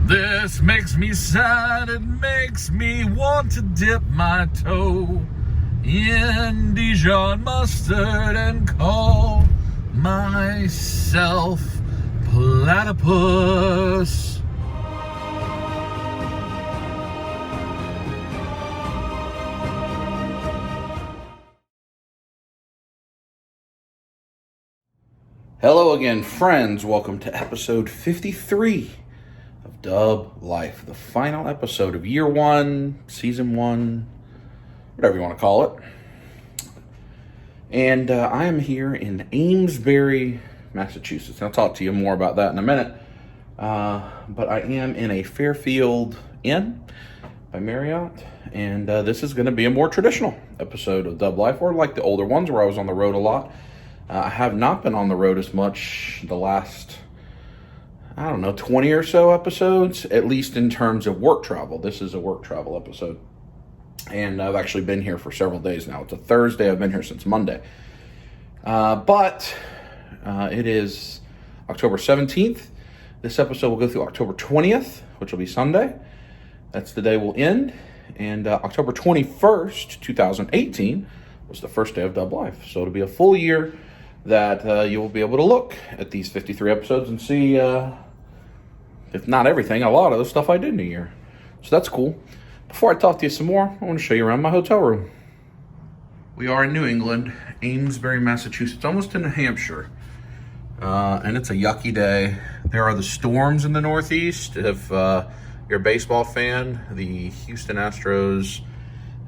This makes me sad, it makes me want to dip my toe in Dijon mustard and call myself platypus. Hello again, friends. Welcome to episode 53 of Dub Life, the final episode of year one, season one, whatever you want to call it. And I am here in Amesbury, Massachusetts. I'll talk to you more about that in a minute. But I am in a Fairfield Inn by Marriott, and this is going to be a more traditional episode of Dub Life, or like the older ones where I was on the road a lot. I have not been on the road as much the last, 20 or so episodes, at least in terms of work travel. This is a work travel episode. And I've actually been here for several days now. It's a Thursday. I've been here since Monday. But it is October 17th. This episode will go through October 20th, which will be Sunday. That's the day we'll end. And October 21st, 2018 was the first day of Dub Life. So it'll be a full year that you will be able to look at these 53 episodes and see, if not everything, a lot of the stuff I did in a year. So that's cool. Before I talk to you some more, I want to show you around my hotel room. We are in New England, Amesbury, Massachusetts, almost in New Hampshire. And it's a yucky day. There are the storms in the Northeast. If you're a baseball fan, the Houston Astros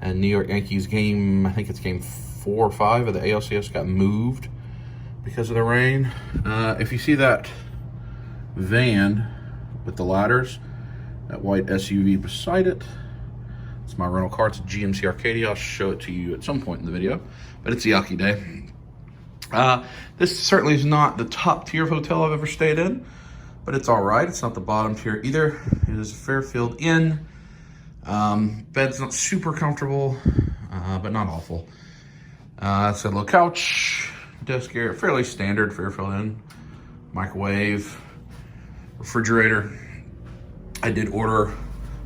and New York Yankees game, I think it's game 4 or 5 of the ALCS, got moved because of the rain. If you see that van with the ladders, that white SUV beside it, it's my rental car. It's a GMC Arcadia. I'll show it to you at some point in the video, but it's a yucky day. This certainly is not the top tier of hotel I've ever stayed in, but it's all right. It's not the bottom tier either. It is a Fairfield Inn. Bed's not super comfortable, but not awful. It's a little couch, desk area, fairly standard Fairfield Inn. Microwave, refrigerator. I did order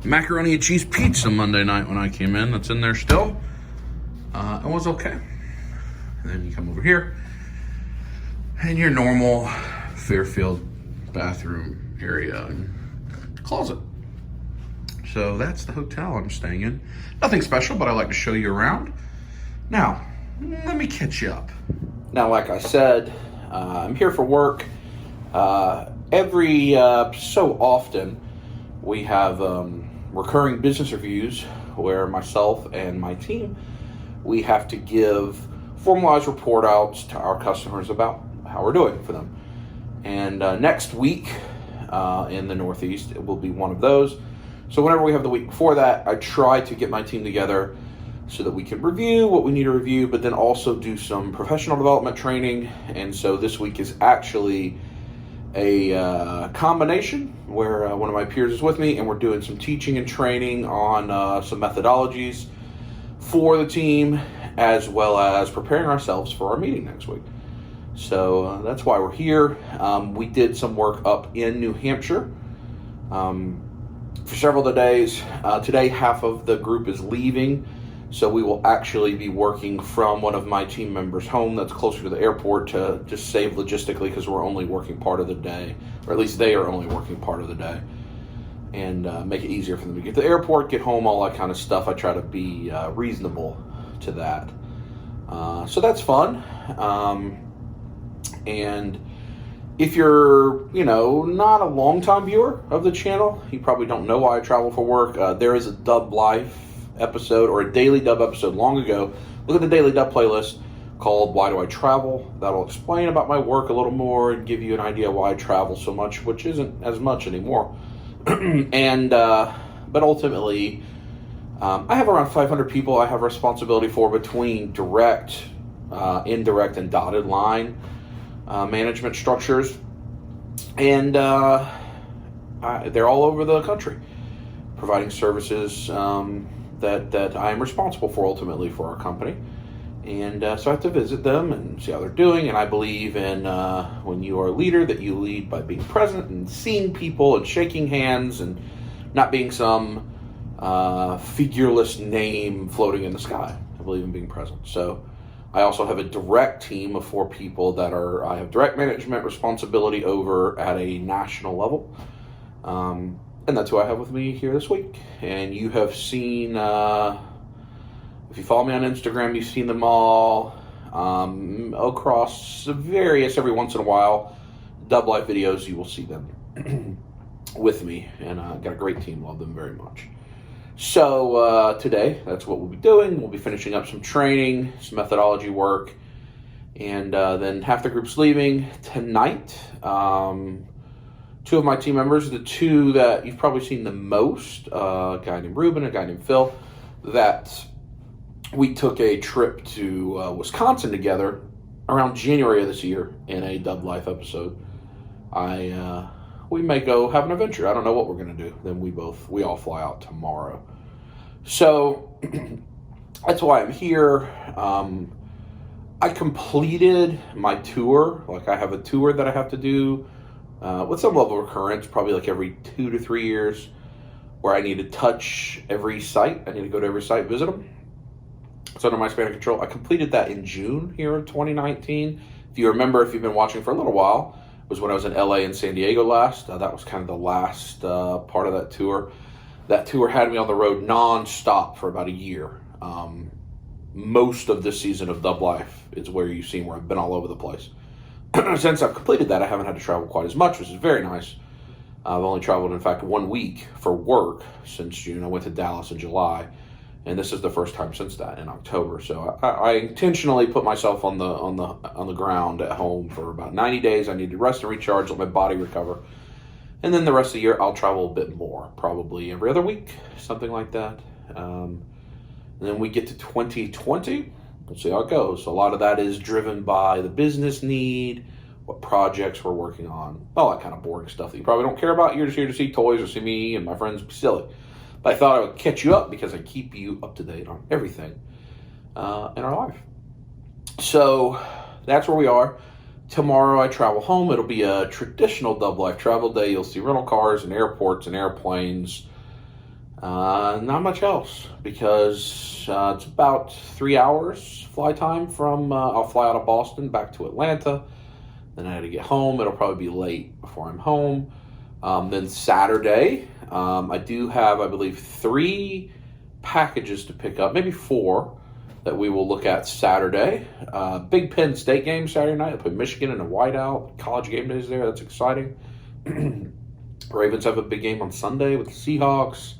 macaroni and cheese pizza Monday night when I came in. That's in there still. It was okay. And then you come over here, and your normal Fairfield bathroom area and closet. So that's the hotel I'm staying in. Nothing special, but I like to show you around. Now, let me catch you up. Now, like I said, I'm here for work. Every so often, we have recurring business reviews where myself and my team, we have to give formalized report outs to our customers about how we're doing for them. And next week in the Northeast, it will be one of those. So whenever we have the week before that, I try to get my team together so that we can review what we need to review, but then also do some professional development training. And so this week is actually a combination where one of my peers is with me, and we're doing some teaching and training on some methodologies for the team, as well as preparing ourselves for our meeting next week. So that's why we're here. We did some work up in New Hampshire for several of the days. Today, half of the group is leaving, so we will actually be working from one of my team members' home that's closer to the airport to just save logistically, because we're only working part of the day, or at least they are only working part of the day, and make it easier for them to get to the airport, get home, all that kind of stuff. I try to be reasonable to that. So that's fun. And if you're, not a long-time viewer of the channel, you probably don't know why I travel for work. There is a Dub Life episode, or a Daily Dub episode long ago. Look at the Daily Dub playlist called Why Do I Travel? That'll explain about my work a little more and give you an idea why I travel so much, which isn't as much anymore. But ultimately, I have around 500 people I have responsibility for between direct, indirect, and dotted line management structures, and they're all over the country providing services that I am responsible for ultimately for our company. And so I have to visit them and see how they're doing. And I believe in when you are a leader that you lead by being present and seeing people and shaking hands and not being some figureless name floating in the sky. I believe in being present. So I also have a direct team of 4 people that I have direct management responsibility over at a national level. And that's who I have with me here this week. And you have seen, if you follow me on Instagram, you've seen them all across various, every once in a while, Dub Life videos, you will see them with me. And I've got a great team, love them very much. So today, that's what we'll be doing. We'll be finishing up some training, some methodology work, and then half the group's leaving tonight. 2 of my team members, the 2 that you've probably seen the most, a guy named Ruben, a guy named Phil, that we took a trip to Wisconsin together around January of this year in a Dub Life episode. We may go have an adventure. I don't know what we're going to do. Then we all fly out tomorrow. So that's why I'm here. I completed my tour. Like, I have a tour that I have to do with some level of recurrence, probably like every 2 to 3 years, where I need to touch every site. I need to go to every site, visit them. It's under my span of control. I completed that in June here of 2019. If you remember, if you've been watching for a little while, it was when I was in LA and San Diego last. That was kind of the last part of that tour. That tour had me on the road non-stop for about a year. Most of this season of Dub Life is where you've seen where I've been all over the place. Since I've completed that, I haven't had to travel quite as much, which is very nice. I've only traveled, in fact, 1 week for work since June. I went to Dallas in July, and this is the first time since that in October. So I intentionally put myself on the ground at home for about 90 days. I need to rest and recharge, let my body recover, and then the rest of the year I'll travel a bit more, probably every other week, something like that. And then we get to 2020. We'll see how it goes. A lot of that is driven by the business need, what projects we're working on, all that kind of boring stuff that you probably don't care about. You're just here to see toys or see me and my friends be silly. But I thought I would catch you up because I keep you up to date on everything in our life. So that's where we are. Tomorrow I travel home. It'll be a traditional Dub Life travel day. You'll see rental cars and airports and airplanes. Not much else, because it's about 3 hours fly time from, I'll fly out of Boston back to Atlanta. Then I had to get home. It'll probably be late before I'm home. Then Saturday, I do have, I believe, 3 packages to pick up, maybe 4, that we will look at Saturday. Big Penn State game Saturday night. I play Michigan in a whiteout. College game days there. That's exciting. Ravens have a big game on Sunday with the Seahawks.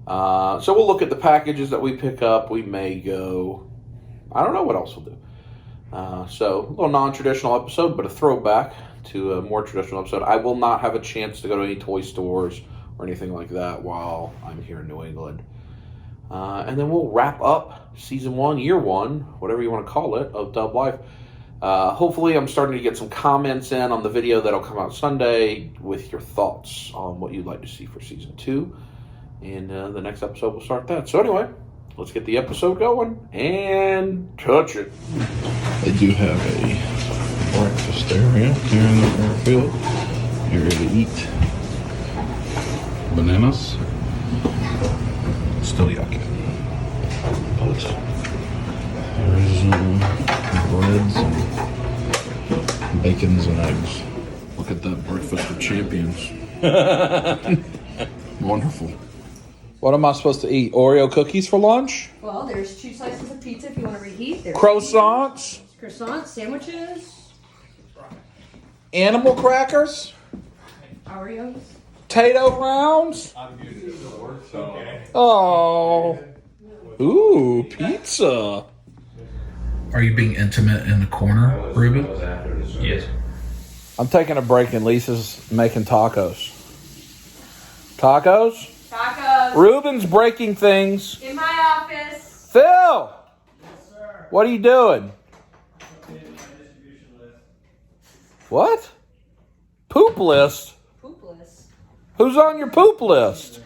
So we'll look at the packages that we pick up. We may go, I don't know what else we'll do. So a little non-traditional episode, but a throwback to a more traditional episode. I will not have a chance to go to any toy stores or anything like that while I'm here in New England. And then we'll wrap up season 1, year 1, whatever you want to call it, of Dub Life. Hopefully I'm starting to get some comments in on the video that'll come out Sunday with your thoughts on what you'd like to see for season 2. And the next episode will start that. So anyway, let's get the episode going and touch it. They do have a breakfast area here in the airfield. You're ready to eat bananas. Still yucky. But there's breads and bacons and eggs. Look at that breakfast of champions. Wonderful. What am I supposed to eat? Oreo cookies for lunch? Well, there's 2 slices of pizza if you want to reheat. There's Croissants? croissants, sandwiches, Animal crackers? Oreos. Potato rounds? Oh. Ooh, pizza. Are you being intimate in the corner, Ruben? Yes. I'm taking a break and Lisa's making tacos. Tacos? Tacos. Ruben's breaking things. In my office. Phil! Yes, sir. What are you doing? What? Poop list? Poop list. Who's on your poop list?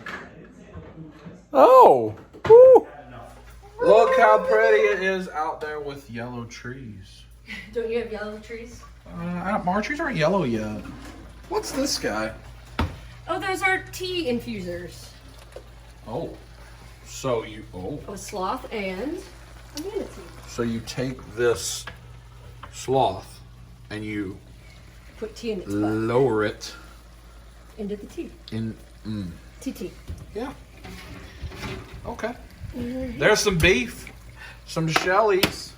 Oh. Woo. Look how pretty it is out there with yellow trees. Don't you have yellow trees? Our trees aren't yellow yet. What's this guy? Oh, those are tea infusers. Oh, so you A sloth and a manatee. So you take this sloth and you Put tea in its butt. lower it Into the tea. in. TT. Yeah. Okay. There's some beef, some shellies.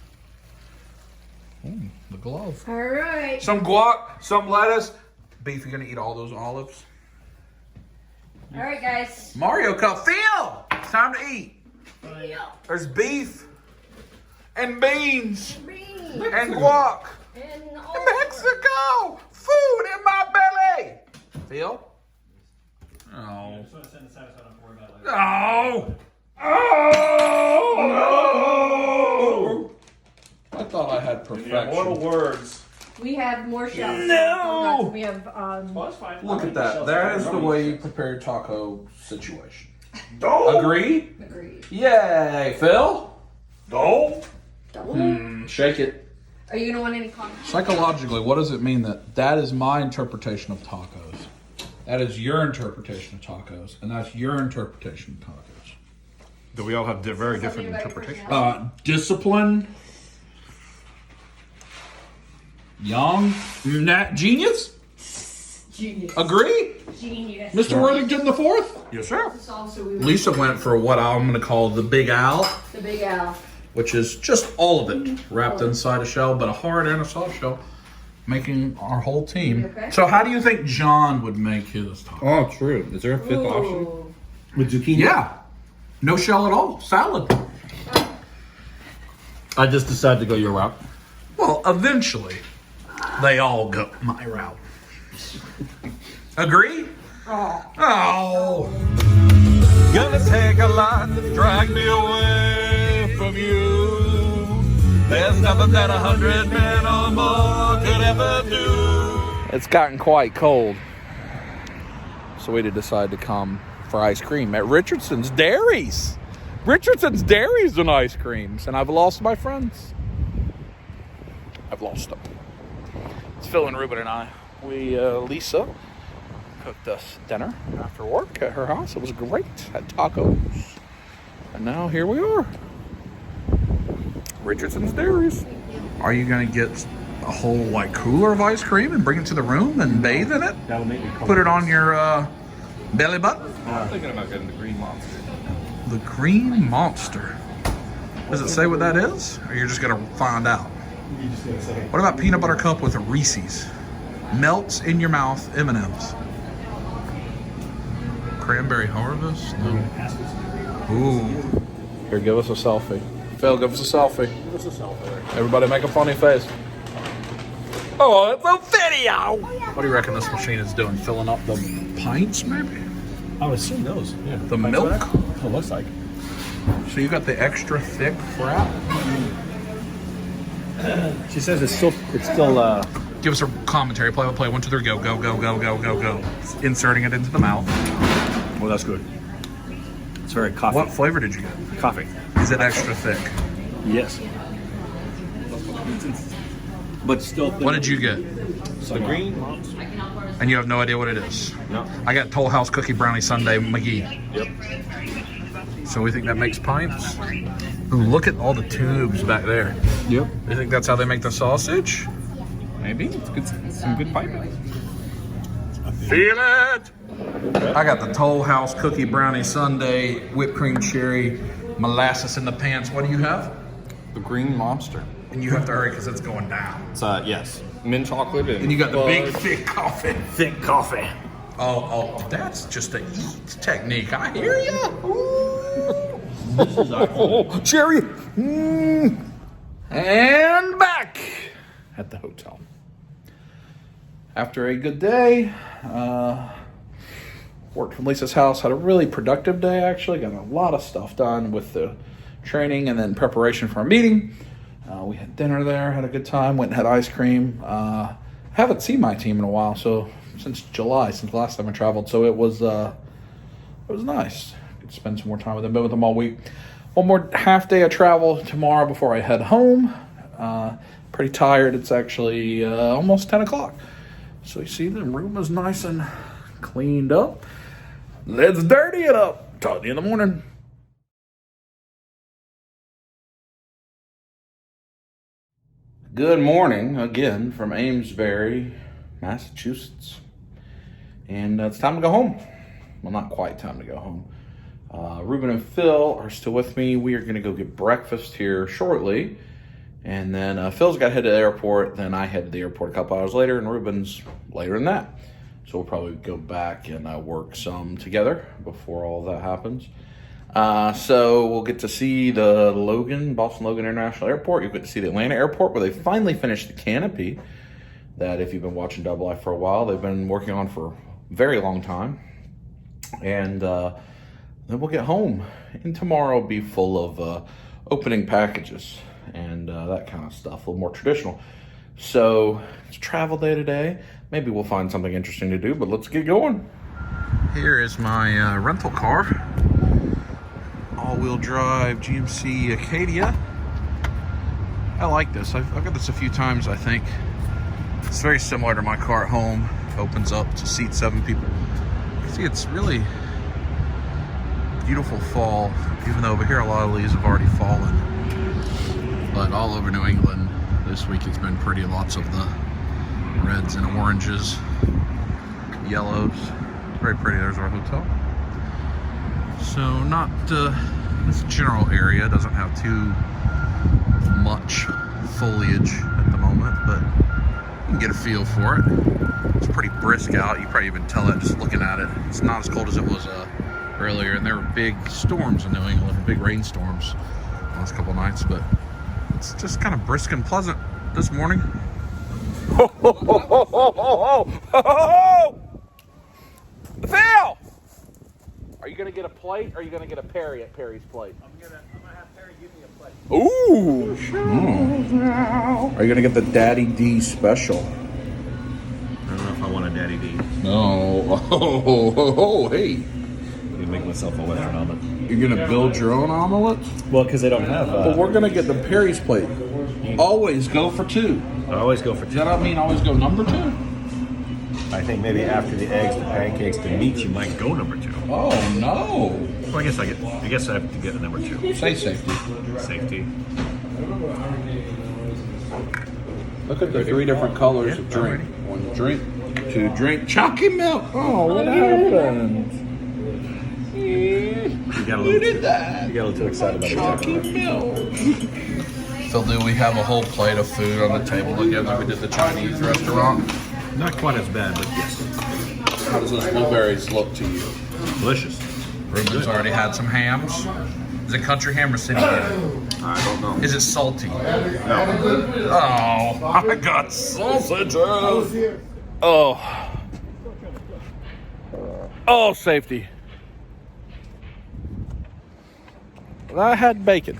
The glove. All right. Some guac, some lettuce. Beef, you gonna eat all those olives? All right, guys. Mario Cup, Phil! It's time to eat. There's beef and beans Beans. and guac. And Mexico! Food in my belly! Phil? Oh. No! Oh! I thought I had perfection. Immortal words. we have more shells. No! We have That's fine. Look at that. That is the way you prepare taco situation. Don't. Agree? agreed. Yay, Phil? Don't. Double. Shake it. Are you gonna want any comments? Psychologically, what does it mean that is my interpretation of tacos? That is your interpretation of tacos, and that's your interpretation of tacos. Do we all have very Something different about interpretations? personality? Discipline. Young. Genius? Genius. Agree? Genius. Mr. Worthington the Fourth? Yes, sir. This also we Lisa went for what I'm going to call the Big Al, the big Al. which is just all of it wrapped inside a shell, but a hard and a soft shell, making our whole team. Okay. So how do you think John would make his taco? Oh, true. Is there a fifth option? Ooh. With zucchini? Yeah. No shell at all. Salad. I just decided to go your route. Well, eventually, they all go my route. Agree? Oh. Gonna take a lot to drag me away from you. There's nothing that 100 men or more could ever do. It's gotten quite cold, so we decided to come for ice cream at Richardson's Dairies. Richardson's Dairies and ice creams, and I've lost my friends. I've lost them. It's Phil and Ruben and I. Lisa cooked us dinner after work at her house. It was great. Had tacos. And now here we are. Richardson's Dairies. Are you going to get a whole cooler of ice cream and bring it to the room and bathe in it? That'll make me Put it on your belly button? I'm thinking about getting the green monster. The Green Monster. Does it say what that is? Or you're just going to find out? You just gotta say. What about peanut butter cup with a Reese's? Melts in your mouth M&M's. Cranberry Harvest? No. Ooh. Here, give us a selfie. Phil, give us a selfie. Give us a selfie. Everybody make a funny face. Oh, it's a video! What do you reckon this machine is doing? Filling up the pints, maybe? I would assume those. Yeah. The milk? It looks like. So you got the extra thick frap? She says it's still. Give us a commentary. Play, 1, 2, 3, go, go, go, go, go, go, go. Inserting it into the mouth. Well, that's good. It's very coffee. What flavor did you get? Coffee. Is it extra thick? Yes. But still. What did you get? The green monster. And you have no idea what it is? No. I got Toll House Cookie Brownie Sundae McGee. Yep. So we think that makes pints? Ooh, look at all the tubes back there. Yep. You think that's how they make the sausage? Maybe. It's good. Some good piping. Feel it! I got the Toll House Cookie Brownie Sundae, whipped cream cherry, molasses in the pants. What do you have? The green monster. And you have to hurry because it's going down. It's yes. Mint chocolate and. And you got the big fudge. thick coffee. Thick coffee. Oh, that's just a eat technique. I hear you. Cherry. And back at the hotel. After a good day, worked from Lisa's house, had a really productive day actually, got a lot of stuff done with the training and then preparation for a meeting. We had dinner there, had a good time, went and had ice cream. Haven't seen my team in a while, so since July, since the last time I traveled, so it was nice. Could spend some more time with them, been with them all week. one more half day of travel tomorrow before I head home. Pretty tired. It's actually almost 10 o'clock. So you see the room is nice and cleaned up. Let's dirty it up. Talk to you in the morning. Good morning again from Amesbury, Massachusetts. And it's time to go home. Well, not quite time to go home. Ruben and Phil are still with me. We are going to go get breakfast here shortly. And then Phil's got to head to the airport. Then I head to the airport a couple hours later, and Ruben's later than that. So we'll probably go back and work some together before all that happens. So we'll get to see the Boston Logan International Airport. You'll get to see the Atlanta Airport where they finally finished the canopy that, if you've been watching Double Life for a while, they've been working on for a very long time. And then we'll get home. And tomorrow will be full of opening packages and that kind of stuff, a little more traditional. So it's a travel day today. Maybe we'll find something interesting to do, but let's get going. Here is my rental car. All-wheel drive GMC Acadia. I like this. I've got this a few times, I think. It's very similar to my car at home. Opens up to seat 7 people. See, it's really beautiful fall, even though over here a lot of leaves have already fallen. But all over New England this week it's been pretty. Lots of the reds and oranges, yellows. Very pretty. There's our hotel. So not this general area doesn't have too much foliage at the moment, but you can get a feel for it. It's pretty brisk out. You probably even tell that just looking at it. It's not as cold as it was earlier, and there were big storms in New England, big rainstorms the last couple nights, but it's just kind of brisk and pleasant this morning. Ho, ho, ho, ho, ho, ho, ho, ho! Phil! Are you gonna get a plate, or are you gonna get a Perry at Perry's plate? I'm gonna have Perry give me a plate. Ooh! Are you gonna get the Daddy D special? I don't know if I want a Daddy D. No. Oh, hey. I'm gonna make myself a Western omelet. You're gonna build your own omelet? Well, because they don't have. But we're gonna get the Perry's plate. Always go for 2. I always go for 2. Does that mean always go number 2? I think maybe after the eggs, the pancakes, the meat, you might go number 2. Oh no! Well, I guess I have to get a number 2. Say safety. Safety. Look at the 3 different colors of drink. 1 drink, 2 drink, chalky milk. Oh, what happened? You got a little too excited about Chalky milk. So do we have a whole plate of food on the table again like we did the Chinese restaurant? Not quite as bad, but yes. How does those blueberries look to you? Delicious. Ruben's already had some hams. Is it country ham or city ham? I don't know. Is it salty? No. Oh, I got sausages. Oh. Oh, safety. I had bacon.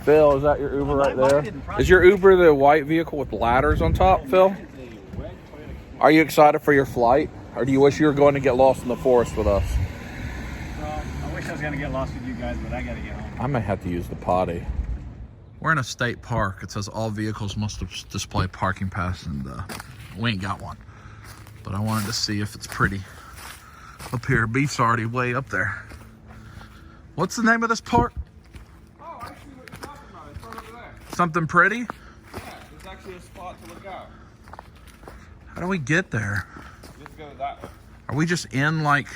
Phil, is that your Uber right there? Is your Uber the white vehicle with ladders on top, Phil? Are you excited for your flight? Or do you wish you were going to get lost in the forest with us? Well, I wish I was going to get lost with you guys, but I got to get home. I may have to use the potty. We're in a state park. It says all vehicles must display parking pass, and we ain't got one. But I wanted to see if it's pretty up here. Beef's already way up there. What's the name of this park? Oh, I see what you're talking about. It's right over there. Something pretty? Yeah, there's actually a spot to look out. How do we get there? You have to go that way. Are we just in like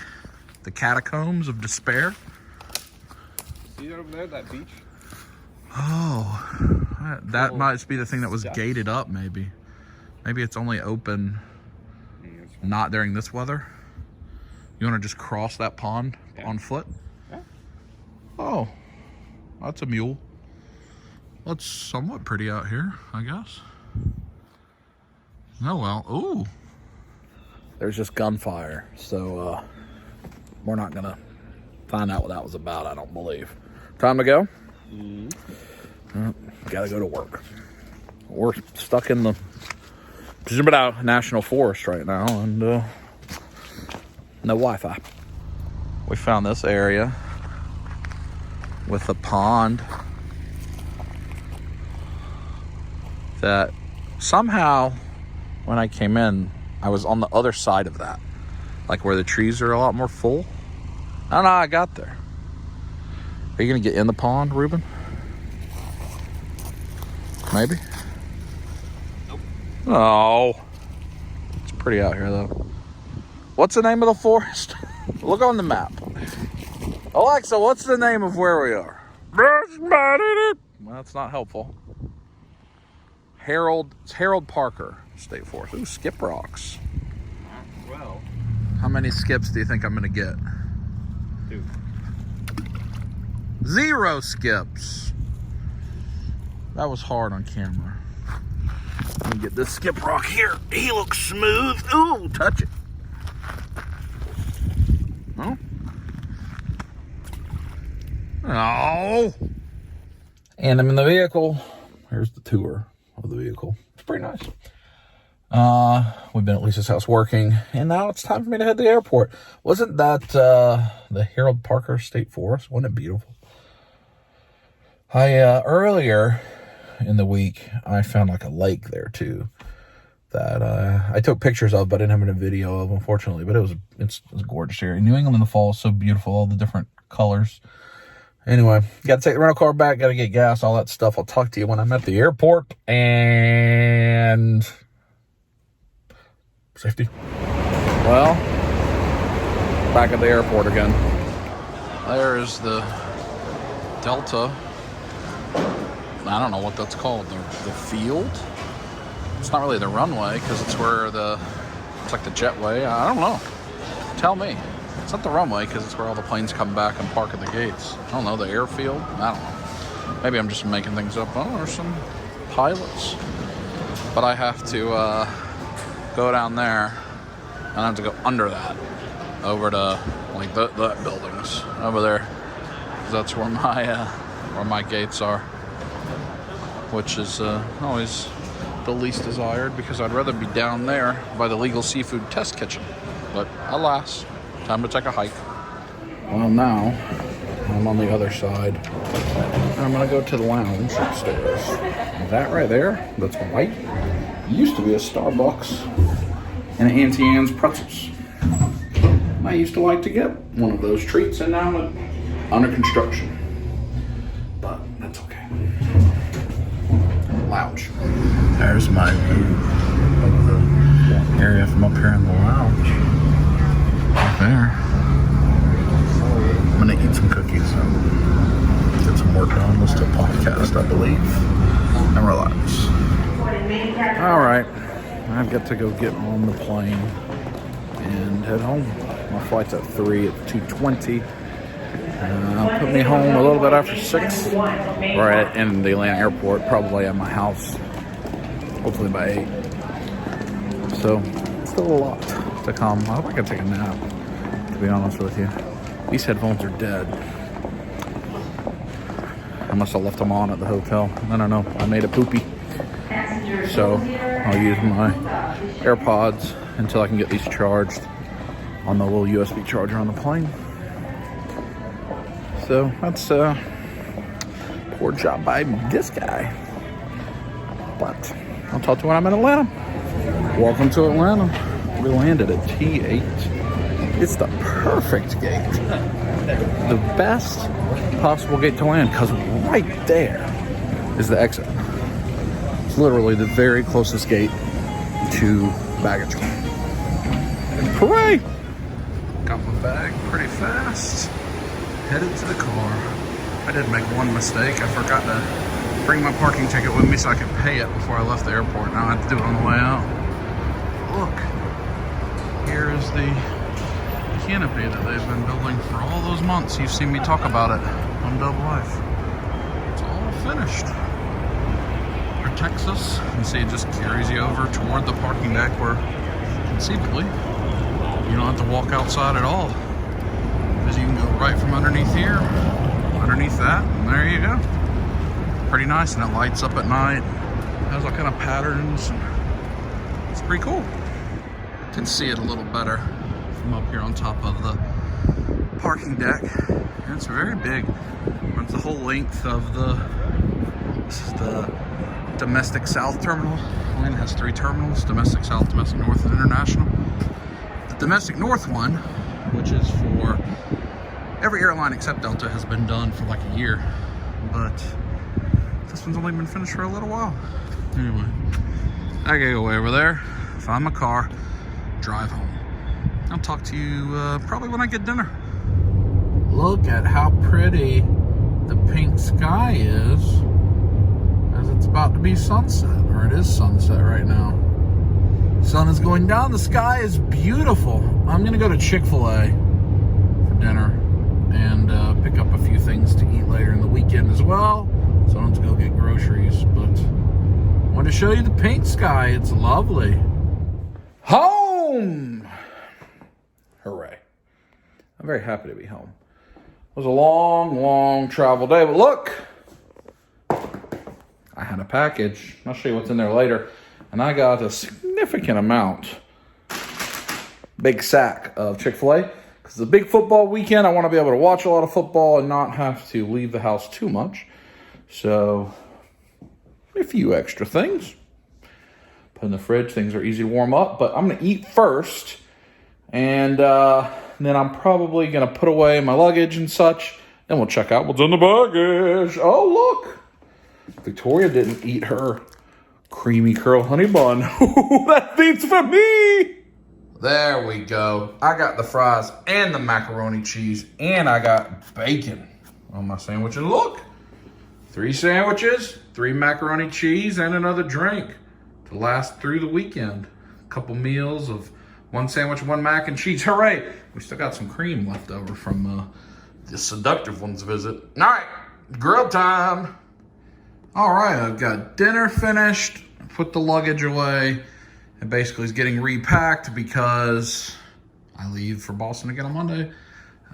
the catacombs of despair? See that over there, that beach? Oh, that might be the thing that was gated up, maybe. Maybe it's only open not during this weather. You want to just cross that pond on foot? Yeah. Oh, that's a mule. Well, it's somewhat pretty out here, I guess. Oh, well. Ooh. There's just gunfire, so we're not going to find out what that was about, I don't believe. Time to go? Gotta go to work. We're stuck in the National Forest right now, and no Wi-Fi. We found this area. with a pond that somehow when I came in, I was on the other side of that, like where the trees are a lot more full. I don't know how I got there. Are you gonna get in the pond, Ruben? Maybe? Nope. Oh, it's pretty out here though. What's the name of the forest? Look on the map. Alexa, what's the name of where we are? Well, that's not helpful. It's Harold Parker State Forest. Ooh, skip rocks. Well, How many skips do you think I'm gonna get? 2. 0 skips. That was hard on camera. Let me get this skip rock here. He looks smooth. Ooh, touch it. No? Oh. And I'm in the vehicle. Here's the tour of the vehicle. It's pretty nice. We've been at Lisa's house working, and now it's time for me to head to the airport. Wasn't that the Harold Parker State Forest? Wasn't it beautiful? Earlier in the week, I found like a lake there too that I took pictures of, but I didn't have a video of, unfortunately. But it's a gorgeous area. New England in the fall is so beautiful, all the different colors. Anyway, got to take the rental car back, got to get gas, all that stuff. I'll talk to you when I'm at the airport. And safety. Well, back at the airport again. There is the Delta. I don't know what that's called. The field? It's not really the runway because it's where it's like the jetway. I don't know. Tell me. It's not the runway because it's where all the planes come back and park at the gates. I don't know, the airfield? I don't know. Maybe I'm just making things up. Oh, there's some pilots. But I have to go down there and I have to go under that over to like the buildings over there. That's where my gates are, which is always the least desired because I'd rather be down there by the legal seafood test kitchen. But alas, time to take a hike. Well, now I'm on the other side. I'm gonna go to the lounge upstairs. That right there, that's white, used to be a Starbucks and Auntie Anne's pretzels. I used to like to get one of those treats, and now it's under construction. But that's okay. Lounge. There's my view of the area from up here in the lounge. Right there. I'm gonna eat some cookies and get some work done. Listen to a podcast, I believe, and relax. All right, I've got to go get on the plane and head home. My flight's at 3 at 2:20. Put me home a little bit after 6, right in the Atlanta airport, probably at my house, hopefully by 8. So, still a lot to come. I hope I can take a nap, to be honest with you. These headphones are dead. I must have left them on at the hotel. I don't know. I made a poopy. So, I'll use my AirPods until I can get these charged on the little USB charger on the plane. So that's a poor job by this guy. But I'll talk to you when I'm in Atlanta. Welcome to Atlanta. We landed at T8. It's the perfect gate. The best possible gate to land because right there is the exit. It's literally the very closest gate to baggage claim. Hooray! Got my bag pretty fast. Headed to the car. I did make one mistake. I forgot to bring my parking ticket with me so I could pay it before I left the airport. Now I have to do it on the way out. Look, here is the canopy that they've been building for all those months. You've seen me talk about it on Dub Life. It's all finished. Protects us. You see, it just carries you over toward the parking deck where conceivably you don't have to walk outside at all. Because you can go right from underneath here, underneath that, and there you go. Pretty nice, and it lights up at night. It has all kind of patterns. It's pretty cool. You can see it a little better from up here on top of the parking deck. And it's very big. Runs the whole length of this is the domestic south terminal. Atlanta has 3 terminals: domestic south, domestic north, and international. The domestic north one, which is for every airline except Delta, has been done for like a year, but this one's only been finished for a little while. Anyway, I gotta go over there, find my car, drive home. I'll talk to you probably when I get dinner. Look at how pretty the pink sky is as it's about to be sunset, or it is sunset right now. Sun is going down, the sky is beautiful. I'm gonna go to Chick-fil-A for dinner and pick up a few things to eat later in the weekend as well. So I don't have to go get groceries, but I want to show you the pink sky. It's lovely. Home! Hooray. I'm very happy to be home. It was a long, long travel day, but look! I had a package. I'll show you what's in there later. And I got a significant amount, big sack of Chick-fil-A. Because it's a big football weekend. I want to be able to watch a lot of football and not have to leave the house too much. So, a few extra things. Put in the fridge. Things are easy to warm up. But I'm going to eat first. And then I'm probably going to put away my luggage and such. Then we'll check out what's in the baggage. Oh, look. Victoria didn't eat her creamy curl honey bun. That beats for me. There we go. I got the fries and the macaroni cheese, and I got bacon on my sandwich. And look, 3 sandwiches, 3 macaroni cheese, and another drink to last through the weekend. A couple meals of 1 sandwich, 1 mac and cheese. Hooray! We still got some cream left over from the seductive one's visit. All right, grill time. All right, I've got dinner finished. Put the luggage away. It basically is getting repacked because I leave for Boston again on Monday.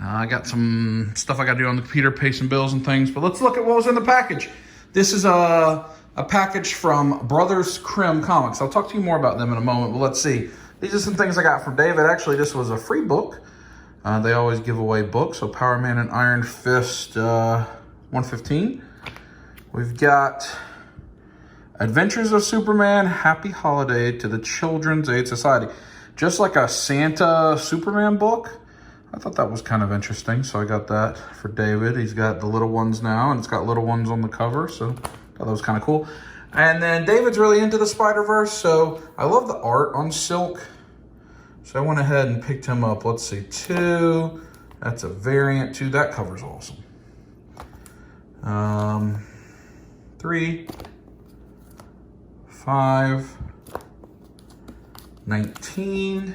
I got some stuff I got to do on the computer, pay some bills and things. But let's look at what was in the package. This is a package from Brothers Grimm Comics. I'll talk to you more about them in a moment, but let's see. These are some things I got from David. Actually, this was a free book. They always give away books. So Power Man and Iron Fist 115. We've got Adventures of Superman, Happy Holiday to the Children's Aid Society. Just like a Santa Superman book. I thought that was kind of interesting, so I got that for David. He's got the little ones now, and it's got little ones on the cover, so I thought that was kind of cool. And then David's really into the Spider-Verse, so I love the art on Silk. So I went ahead and picked him up. Let's see, 2. That's a variant 2. That cover's awesome. 3, 5, 19,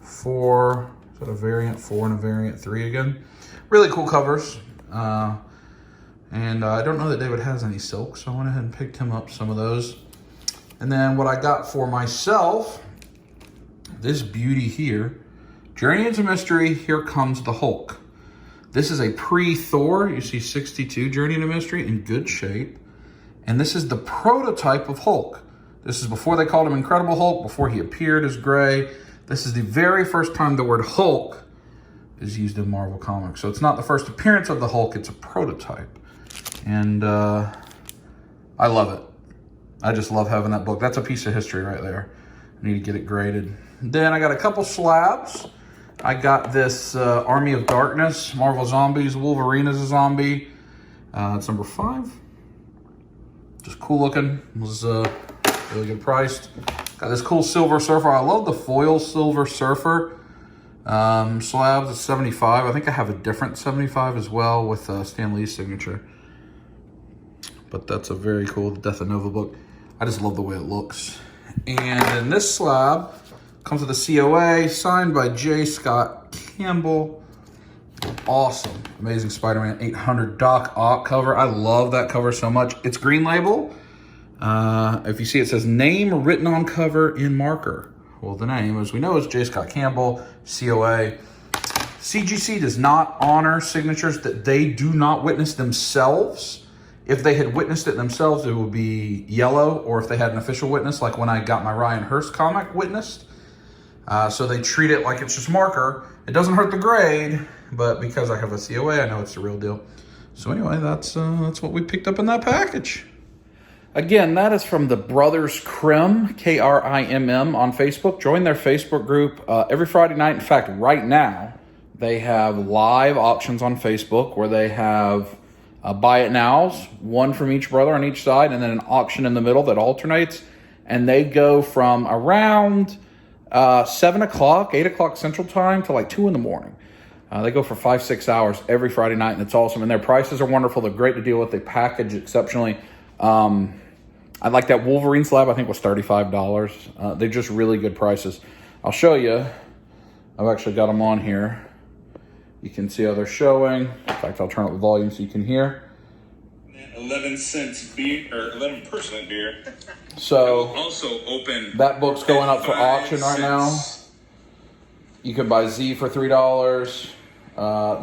4, is that a variant 4 and a variant 3 again? Really cool covers. And I don't know that David has any silk, so I went ahead and picked him up some of those. And then what I got for myself, this beauty here, Journey into Mystery, Here Comes the Hulk. This is a pre-Thor, you see 62, Journey into Mystery, in good shape. And this is the prototype of Hulk. This is before they called him Incredible Hulk, before he appeared as Gray. This is the very first time the word Hulk is used in Marvel Comics. So it's not the first appearance of the Hulk, it's a prototype. And I love it. I just love having that book. That's a piece of history right there. I need to get it graded. Then I got a couple slabs. I got this Army of Darkness, Marvel Zombies, Wolverine as a zombie. It's number 5. Just cool looking. It was really good priced. Got this cool Silver Surfer. I love the foil Silver Surfer slabs. It's 75. I think I have a different 75 as well with Stan Lee's signature. But that's a very cool Death of Nova book. I just love the way it looks. And then this slab comes with a COA signed by J. Scott Campbell. Awesome. Amazing Spider-Man 800 Doc Ock cover. I love that cover so much. It's green label. If you see, it says name written on cover in marker. Well, the name, as we know, is J. Scott Campbell, COA. CGC does not honor signatures that they do not witness themselves. If they had witnessed it themselves, it would be yellow, or if they had an official witness, like when I got my Ryan Hurst comic witnessed. So they treat it like it's just marker, It doesn't hurt the grade, but because I have a COA, I know it's the real deal. So anyway, that's what we picked up in that package. Again, that is from the Brothers Krim, K-R-I-M-M, on Facebook. Join their Facebook group every Friday night. In fact, right now, they have live auctions on Facebook where they have buy it nows, one from each brother on each side, and then an auction in the middle that alternates. And they go from around 7 o'clock, 8 o'clock Central Time to like 2 in the morning. They go for 5-6 hours every Friday night, and it's awesome. And their prices are wonderful. They're great to deal with. They package exceptionally. I like that Wolverine slab, I think was $35. They're just really good prices. I'll show you. I've actually got them on here. You can see how they're showing. In fact, I'll turn up the volume so you can hear. 11 cents beer, or 11% beer. So, Also open. that book's going up for auction right now. You can buy Z for $3.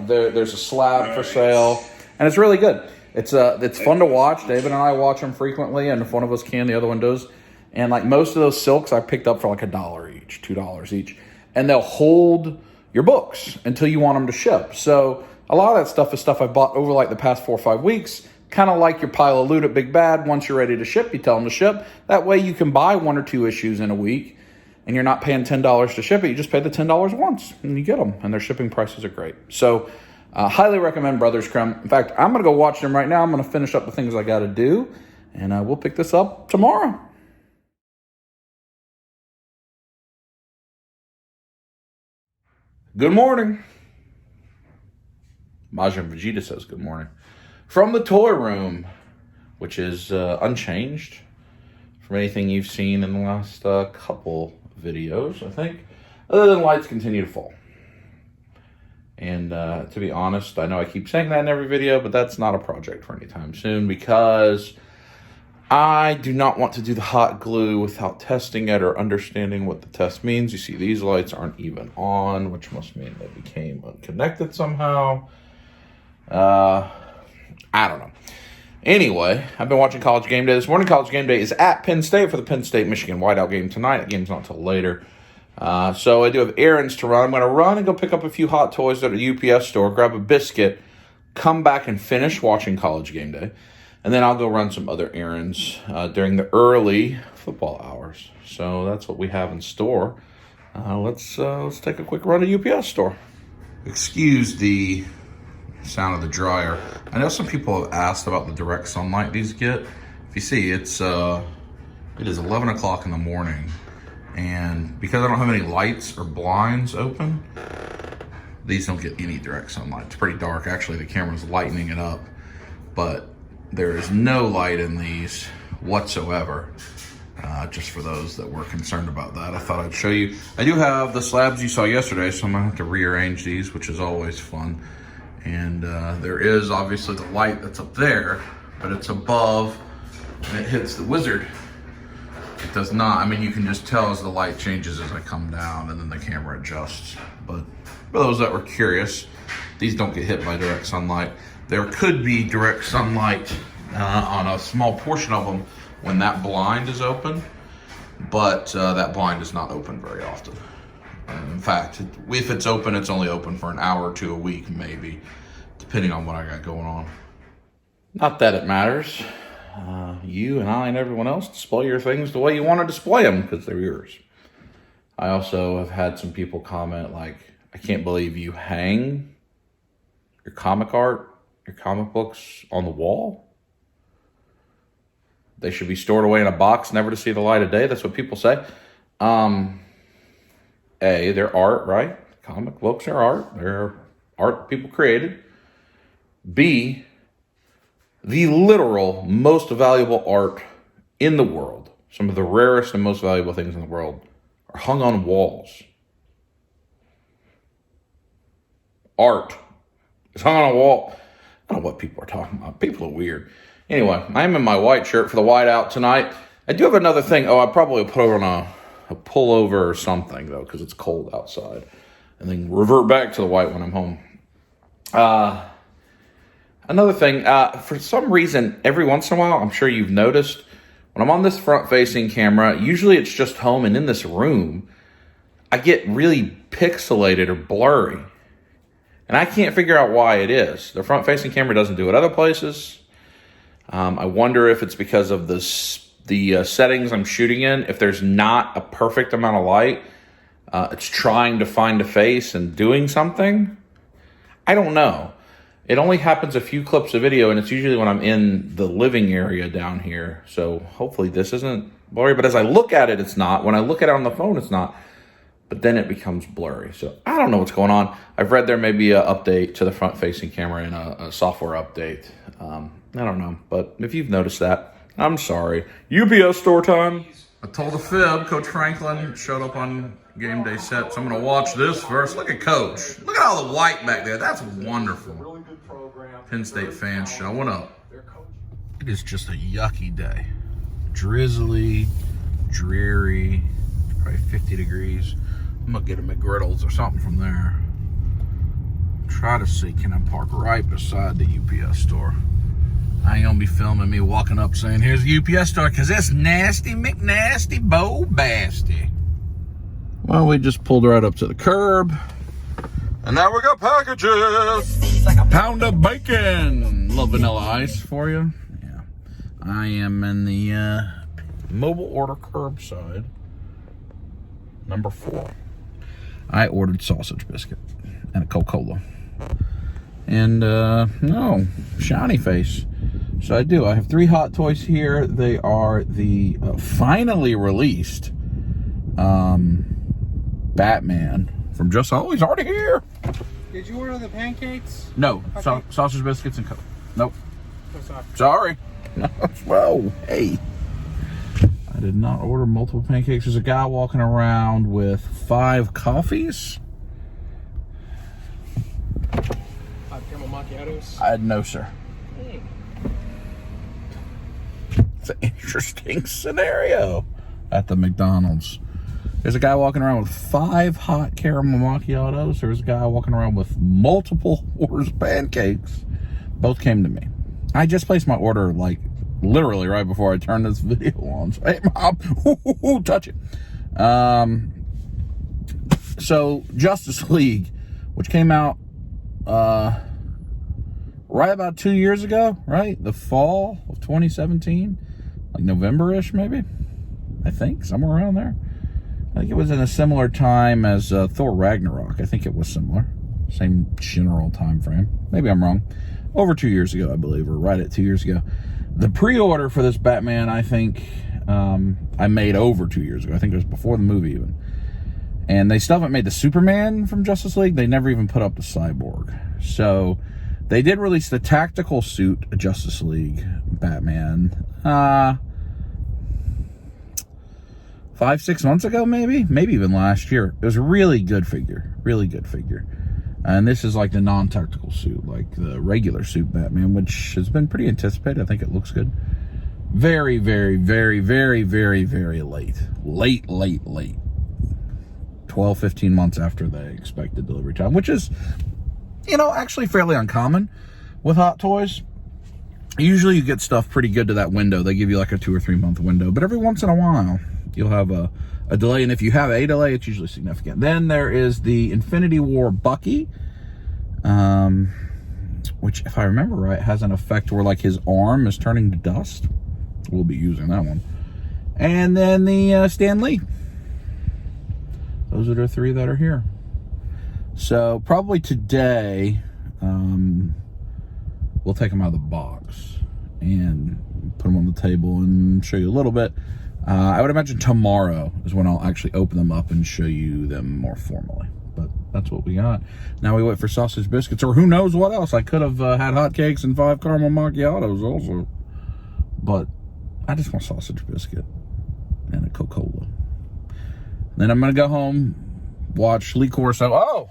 There's a slab for sale, and it's really good. It's fun to watch. David and I watch them frequently, and if one of us can, the other one does. And like most of those silks, I picked up for like $1 each, $2 each, and they'll hold your books until you want them to ship. So a lot of that stuff is stuff I bought over like the past 4 or 5 weeks. Kind of like your pile of loot at Big Bad. Once you're ready to ship, you tell them to ship. That way you can buy 1 or 2 issues in a week, and you're not paying $10 to ship it. You just pay the $10 once, and you get them. And their shipping prices are great. So highly recommend Brothers Krim. In fact, I'm going to go watch them right now. I'm going to finish up the things I got to do, and we'll pick this up tomorrow. Good morning. Majin Vegeta says good morning. From the toy room, which is unchanged from anything you've seen in the last couple videos, I think, other than lights continue to fall. And to be honest, I know I keep saying that in every video, but that's not a project for anytime soon because I do not want to do the hot glue without testing it or understanding what the test means. You see, these lights aren't even on, which must mean they became unconnected somehow. I don't know. Anyway, I've been watching College Game Day this morning. College Game Day is at Penn State for the Penn State-Michigan whiteout game tonight. That game's not until later. So I do have errands to run. I'm going to run and go pick up a few hot toys at a UPS store, grab a biscuit, come back and finish watching College Game Day. And then I'll go run some other errands during the early football hours. So that's what we have in store. Let's take a quick run to UPS store. Excuse the sound of the dryer. I know some people have asked about the direct sunlight these get. If you see, it is 11 o'clock in the morning, and because I don't have any lights or blinds open, these don't get any direct sunlight. It's pretty dark. Actually, the camera's lightening it up, but there is no light in these whatsoever. Just for those that were concerned about that, I thought I'd show you. I do have the slabs you saw yesterday, so I'm gonna have to rearrange these, which is always fun. And there is obviously the light that's up there, but it's above and it hits the wizard. It does not. I mean, you can just tell as the light changes as I come down, and then the camera adjusts. But for those that were curious, these don't get hit by direct sunlight. There could be direct sunlight on a small portion of them when that blind is open, but that blind is not open very often. In fact, if it's open, it's only open for an hour or two a week, maybe, depending on what I got going on. Not that it matters. You and I and everyone else display your things the way you want to display them because they're yours. I also have had some people comment like, I can't believe you hang your comic art, your comic books on the wall. They should be stored away in a box, never to see the light of day. That's what people say. A, they're art, right? Comic books are art. They're art people created. B, the literal most valuable art in the world, some of the rarest and most valuable things in the world, are hung on walls. Art is hung on a wall. I don't know what people are talking about. People are weird. Anyway, I'm in my white shirt for the whiteout tonight. I do have another thing. I probably put on a pullover or something, though, because it's cold outside. And then revert back to the white when I'm home. Another thing, for some reason, every once in a while, I'm sure you've noticed, when I'm on this front-facing camera, usually it's just home and in this room, I get really pixelated or blurry. And I can't figure out why it is. The front-facing camera doesn't do it other places. I wonder if it's because of the settings I'm shooting in. If there's not a perfect amount of light, it's trying to find a face and doing something. I don't know. It only happens a few clips of video, and it's usually when I'm in the living area down here. So hopefully this isn't blurry. But as I look at it, it's not. When I look at it on the phone, it's not. But then it becomes blurry. So I don't know what's going on. I've read there may be an update to the front-facing camera and a software update. I don't know. But if you've noticed that, I'm sorry. UPS store time. I told a fib. Coach Franklin showed up on game day set. So I'm going to watch this first. Look at Coach. Look at all the white back there. That's wonderful. Penn State fans showing up. It is just a yucky day. Drizzly, dreary, probably 50 degrees. I'm gonna get a McGriddles or something from there. Try to see, can I park right beside the UPS store? I ain't gonna be filming me walking up saying, here's the UPS store, because it's nasty McNasty Bo-basty. Well, we just pulled right up to the curb. And now we got packages. Like a pound of bacon. A little vanilla ice for you. Yeah. I am in the mobile order curbside. Number 4. I ordered sausage biscuit and a Coca-Cola. And no, shiny face. So I do. I have 3 hot toys here. They are the finally released Batman from Just Always. Already here. Did you order the pancakes? No, Okay. sausage biscuits and Coke. Nope. Oh, Sorry. sorry. Whoa, hey. I did not order multiple pancakes. There's a guy walking around with 5 coffees. 5 caramel macchiatos. No, sir. It's an interesting scenario at the McDonald's. There's a guy walking around with 5 hot caramel macchiatos. There's a guy walking around with multiple orders of pancakes. Both came to me. I just placed my order, like, literally right before I turned this video on. So, hey, Mom, touch it. So, Justice League, which came out right about 2 years ago, right? The fall of 2017. Like November-ish, maybe? I think, somewhere around there. I think it was in a similar time as Thor Ragnarok. I think it was similar. Same general time frame. Maybe I'm wrong. Over 2 years ago, I believe, or right at 2 years ago. The pre-order for this Batman, I think, I made over 2 years ago. I think it was before the movie even. And they still haven't made the Superman from Justice League. They never even put up the Cyborg. So they did release the tactical suit Justice League Batman 5-6 months ago, maybe even last year. It was a really good figure. And this is like the non-tactical suit, like the regular suit Batman, which has been pretty anticipated. I think it looks good. Very, very, very, very, very, very late. Late. 12, 15 months after the expected delivery time, which is, actually fairly uncommon with Hot Toys. Usually you get stuff pretty good to that window. They give you like a 2 or 3 month window, but every once in a while you'll have a delay, and if you have a delay, it's usually significant. Then there is the Infinity War Bucky, which, if I remember right, has an effect where like his arm is turning to dust. We'll be using that one. And then the Stan Lee. Those are the 3 that are here. So probably today, we'll take them out of the box and put them on the table and show you a little bit. I would imagine tomorrow is when I'll actually open them up and show you them more formally. But that's what we got. Now we wait for sausage biscuits, or who knows what else. I could have had hotcakes and 5 caramel macchiatos also. But I just want sausage biscuit and a Coca-Cola. Then I'm going to go home, watch Lee Corso. Oh!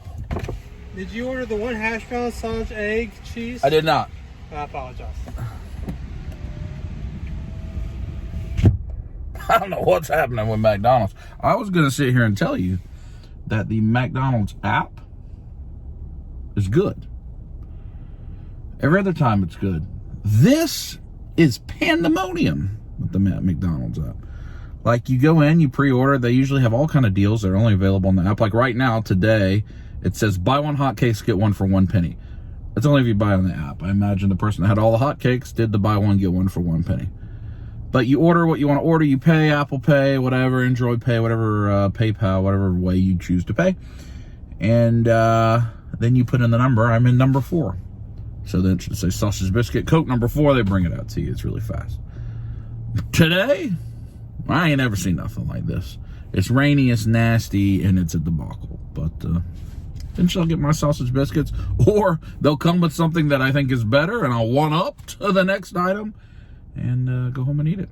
Did you order the 1 hash brown, sausage, egg, cheese? I did not. I apologize. I don't know what's happening with McDonald's. I was going to sit here and tell you that the McDonald's app is good. Every other time it's good. This is pandemonium with the McDonald's app. Like, you go in, you pre-order. They usually have all kind of deals that are only available on the app. Like right now, today, it says buy one hotcakes, get one for 1 penny. That's only if you buy on the app. I imagine the person that had all the hotcakes did the buy one, get one for 1 penny. But you order what you want to order. You pay Apple Pay, whatever, Android Pay, whatever, PayPal, whatever way you choose to pay. And then you put in the number. I'm in number 4. So then it should say sausage biscuit, Coke number 4. They bring it out to you. It's really fast. Today, I ain't never seen nothing like this. It's rainy, it's nasty, and it's a debacle. But then I'll get my sausage biscuits, or they'll come with something that I think is better, and I'll one-up to the next item and go home and eat it.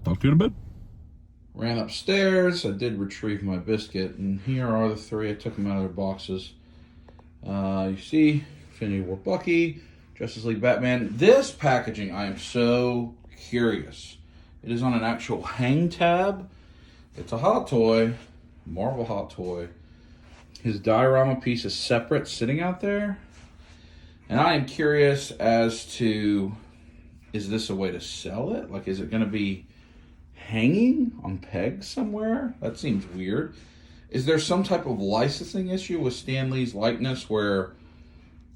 Talk to you in a bit. Ran upstairs. I did retrieve my biscuit, and here are the 3. I took them out of their boxes. You see, Infinity War Bucky, Justice League Batman. This packaging, I am so curious. It is on an actual hang tab. It's a hot toy, Marvel hot toy. His diorama piece is separate, sitting out there. And I am curious as to, is this a way to sell it? Like, is it going to be hanging on pegs somewhere? That seems weird. Is there some type of licensing issue with Stan Lee's likeness where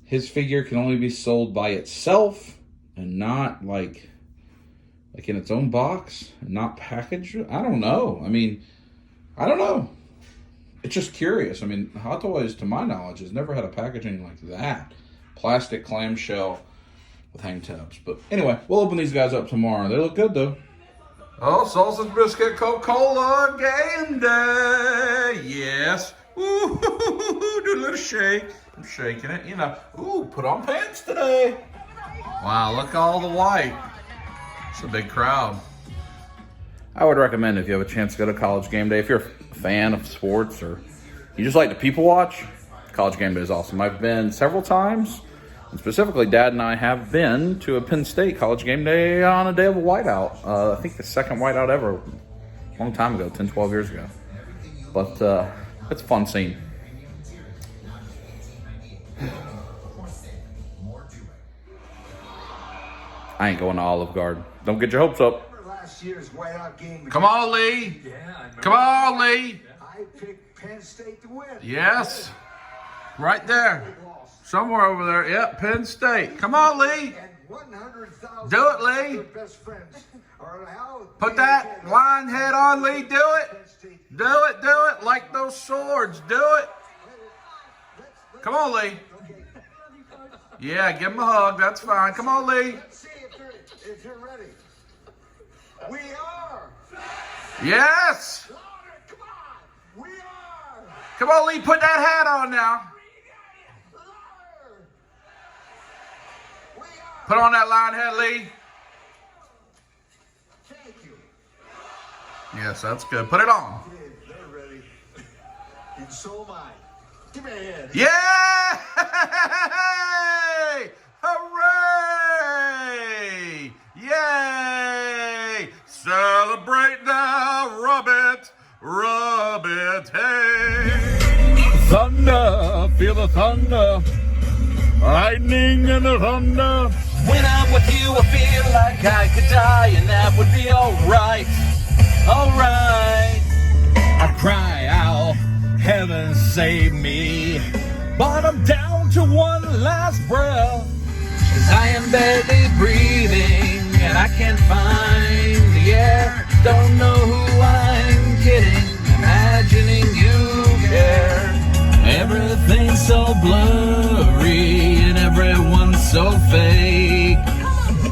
his figure can only be sold by itself and not like in its own box and not packaged? I don't know. I mean, I don't know. It's just curious. I mean, Hot Toys, to my knowledge, has never had a packaging like that. Plastic clamshell with hang tabs. But anyway, we'll open these guys up tomorrow. They look good, though. Oh, sausage biscuit, Coca-Cola, game day. Yes. Ooh, do a little shake. I'm shaking it, you know. Ooh, put on pants today. Wow, look at all the white. It's a big crowd. I would recommend, if you have a chance to go to College Game Day, if you're a fan of sports or you just like to people watch, College Game Day is awesome. I've been several times, and specifically Dad and I have been to a Penn State College Game Day on a day of a whiteout. I think the second whiteout ever, a long time ago, 10, 12 years ago. But it's a fun scene. I ain't going to Olive Garden. Don't get your hopes up. Come on, Lee. Come on, Lee. I picked Penn State to win. Yes. Right there. Somewhere over there. Yep, Penn State. Come on, Lee. Do it, Lee. Put that line head on, Lee. Do it. Do it. Do it. Like those swords. Do it. Come on, Lee. Yeah, give him a hug. That's fine. Come on, Lee. If you're ready. We are. Yes. Come on. We are. Come on, Lee. Put that hat on now. Put on that line head, Lee. Thank you. Yes, that's good. Put it on. They're ready. And so am I. Give me a hand. Yeah! Hooray! Yay! Celebrate now, rub it, hey! Thunder, feel the thunder, lightning and the thunder. When I'm with you, I feel like I could die, and that would be alright, alright. I cry out, heaven save me, but I'm down to one last breath. 'Cause I am barely breathing, and I can't find the air. Don't know who I'm kidding, imagining you care. Everything's so blurry, and everyone's so fake.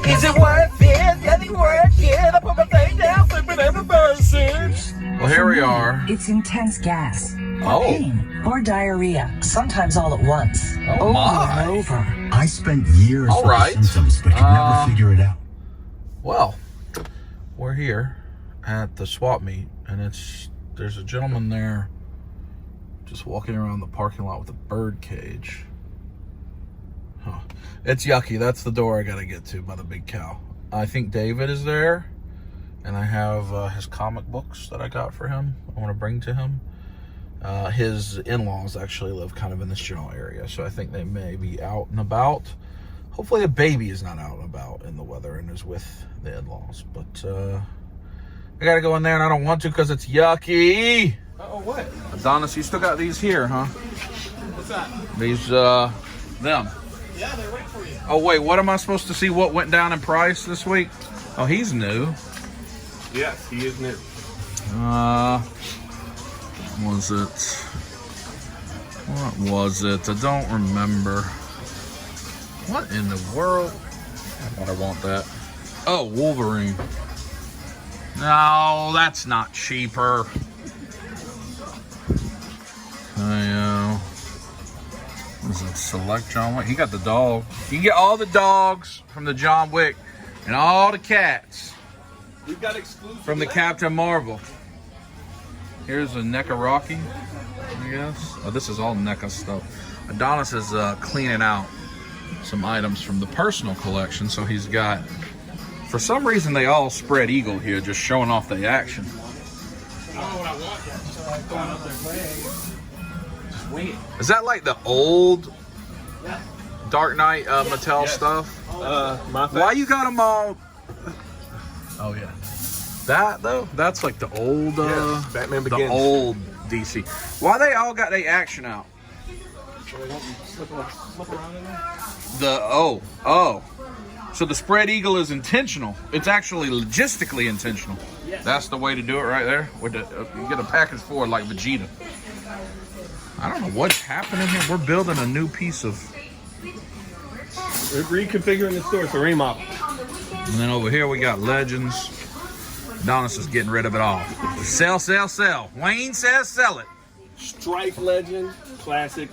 Is it worth it? Does it work? Yeah, I put my thing down, flipping every person. Well, here we are. It's intense gas, Oh. pain, or diarrhea, sometimes all at once, Oh, over my. and over. I spent years All with right. the symptoms, but could never figure it out. Well, we're here at the swap meet, and there's a gentleman there just walking around the parking lot with a bird cage. Huh. It's yucky. That's the door I gotta get to by the big cow. I think David is there, and I have his comic books that I got for him. I want to bring to him. His in-laws actually live kind of in this general area, so I think they may be out and about. Hopefully a baby is not out and about in the weather and is with the in-laws. But I gotta go in there and I don't want to because it's yucky. Oh, what? Adonis, you still got these here, huh? What's that? These, them. Yeah, they're right for you. Oh, wait, what am I supposed to see? What went down in price this week? Oh, he's new. Yes, he is new. Was it? What was it? I don't remember. What in the world? I want that. Oh, Wolverine. No, that's not cheaper. What is it? Select John Wick. He got the dog. You can get all the dogs from the John Wick and all the cats We've got exclusive. from the Captain Marvel. Here's a NECA Rocky, I guess. Oh, this is all NECA stuff. Adonis is cleaning out some items from the personal collection, so he's got, for some reason, they all spread eagle here, just showing off the action. I don't know what I want yet until I find out their way. Just wing it. Is that like the old Dark Knight Mattel stuff? My Why you got them all? Oh yeah, that though. That's like the old, Yes, Batman Begins. the old DC. Why they all got their action out? So they won't be slip around in there? Oh. So the spread eagle is intentional. It's actually logistically intentional. Yes. That's the way to do it right there. With the, you get a package forward like Vegeta. I don't know what's happening here. We're building a new piece of. We're reconfiguring the store. It's a remodel. And then over here we got Legends. Adonis is getting rid of it all. Sell, sell, sell. Wayne says sell it. Stripe Legend, classic.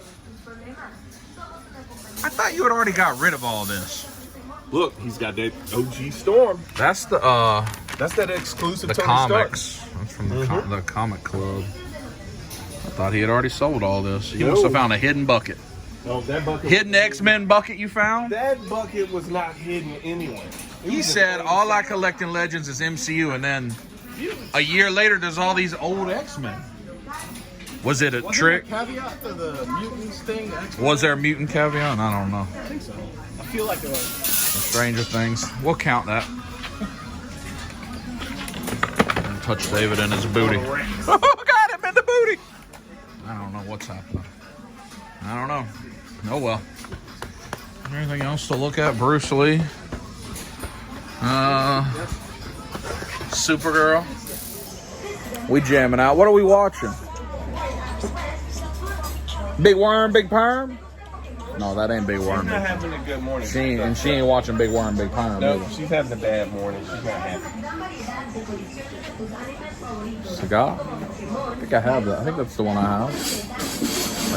I thought you had already got rid of all this. Look, he's got that OG Storm. That's the That's that exclusive the Tony comics. That's from the comic club. I thought he had already sold all this. He No. must have found a hidden bucket. Stark. Oh, that bucket. Hidden X-Men bucket you found? That bucket was not hidden anyway. It He was said, just all I collect in Legends is MCU, and then a year later there's all these old X-Men. Was it a trick? Caveat to the mutants thing. Was there a mutant caveat? I don't know. I think so. I feel like it was. Stranger Things. We'll count that. And touch David in his booty. Oh, got him in the booty. I don't know what's happening. I don't know. Oh well. Anything else to look at? Bruce Lee. Supergirl. We jamming out. What are we watching? Big Worm, Big Perm? No, that ain't Big Worm. She's not having a good morning. She ain't watching Big Worm, Big Perm. No, either. she's having a bad morning. She's not happy. Cigar? I think I have that. I think that's the one I have. I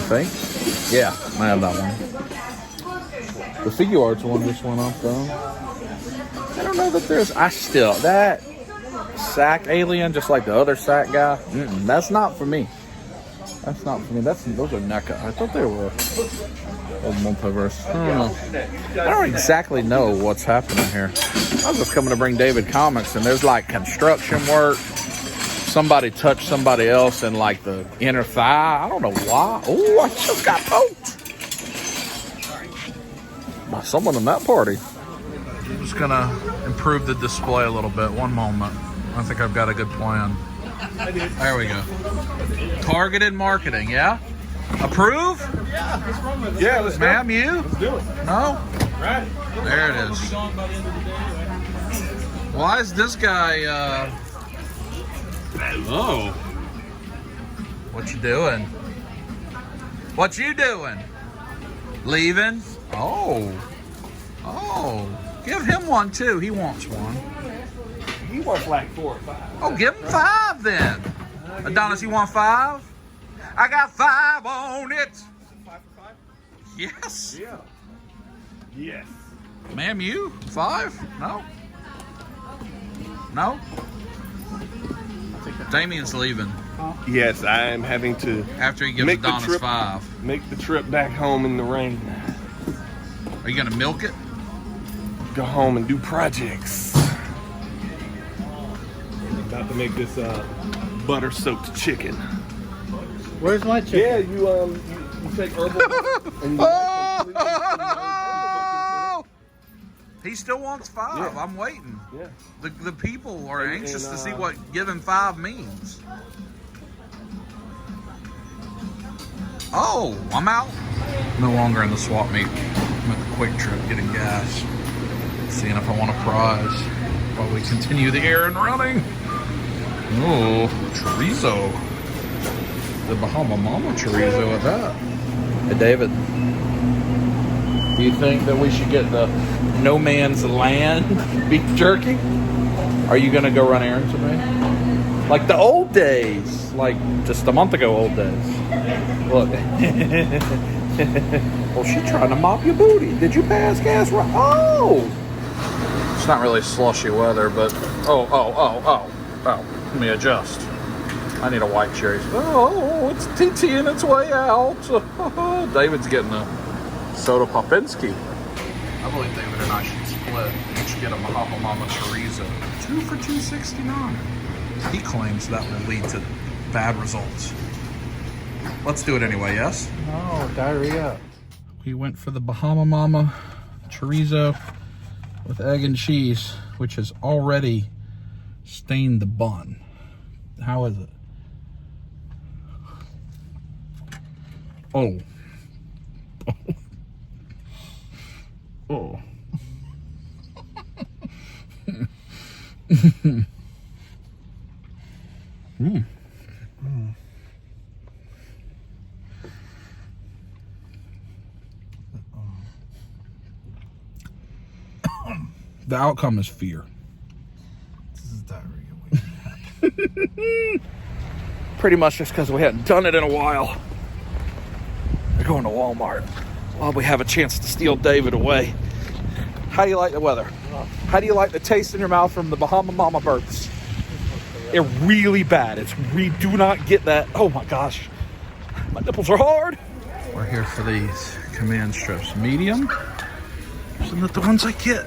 think. Yeah, I have that one. The Figure Arts one just went up though. I don't know that there's. That sack alien, just like the other sack guy. That's not for me. That's not for me. Those are NECA. I thought they were old multiverse. I don't know. I don't exactly know what's happening here. I was just coming to bring David comics, and there's like construction work. Somebody touched somebody else in like the inner thigh. I don't know why. Oh, I just got poked by someone in that party. I'm just gonna improve the display a little bit. One moment. I think I've got a good plan. There we go. Targeted marketing, yeah? Approve? Yeah, let's go. Ma'am, you? Let's do it. No? Right. There it is. Why is this guy, Oh. What you doing? What you doing? Leaving? Oh. Give him one too. He wants one. He wants like 4 or 5. Oh, give him 5 then. Adonis, you want 5? I got 5 on it. 5 for 5? Yes. Yeah. Yes. Ma'am, you? 5? No? No? Damien's leaving Yes, I am having to after he gives Make the Adonis trip. 5. make the trip back home in the rain. Are you gonna milk it? Go home and do projects. About to make this butter-soaked chicken. Where's my chicken? Yeah, you take herbal and you Oh! He still wants 5. Yeah. I'm waiting. Yeah. The people are anxious to see and, what giving 5 means. Oh, I'm out. No longer in the swap meet. I'm at the Quick Trip getting gas. Seeing if I want a prize while we continue the errand running. Oh, chorizo. The Bahama Mama chorizo at that. Hey, David. Do you think that we should get the No Man's Land beef jerky? Are you going to go run errands with me? Like the old days. Like just a month ago old days. Look. Well, she trying to mop your booty. Did you pass gas? Oh! It's not really slushy weather, but... Oh. Let me adjust. I need a white cherry. Oh, it's TT in its way out. David's getting a soda Popinski. I believe David and I should split. Each get a Bahama Mama chorizo. 2 for $2.69. He claims that will lead to bad results. Let's do it anyway, yes? Oh, diarrhea. We went for the Bahama Mama chorizo with egg and cheese, which has already stained the bun. How is it? Oh. Oh. The outcome is fear. This is diarrhea. Pretty much just because we hadn't done it in a while. We're going to Walmart while we have a chance to steal David away. How do you like the weather? How do you like the taste in your mouth from the Bahama Mama burps? They're really bad. We do not get that. Oh my gosh. My nipples are hard. We're here for these command strips. Medium. Those are not the ones I get.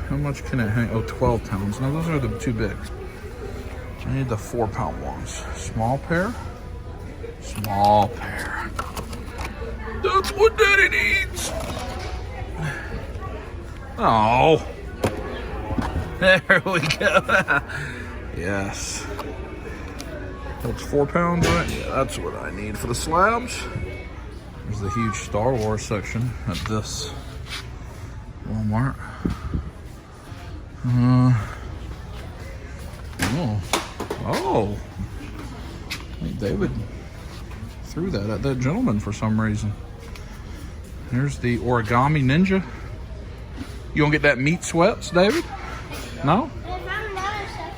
How much can it hang? Oh, 12 pounds. No, those are the too big. I need the 4-pound ones. Small pair. Small pair. That's what Daddy needs. Oh. There we go. Yes. That's 4 pounds, right? Yeah, that's what I need for the slabs. There's the huge Star Wars section at this Walmart. Oh. I think David threw that at that gentleman for some reason. Here's the Origami Ninja. You want to get that meat sweats, David? No?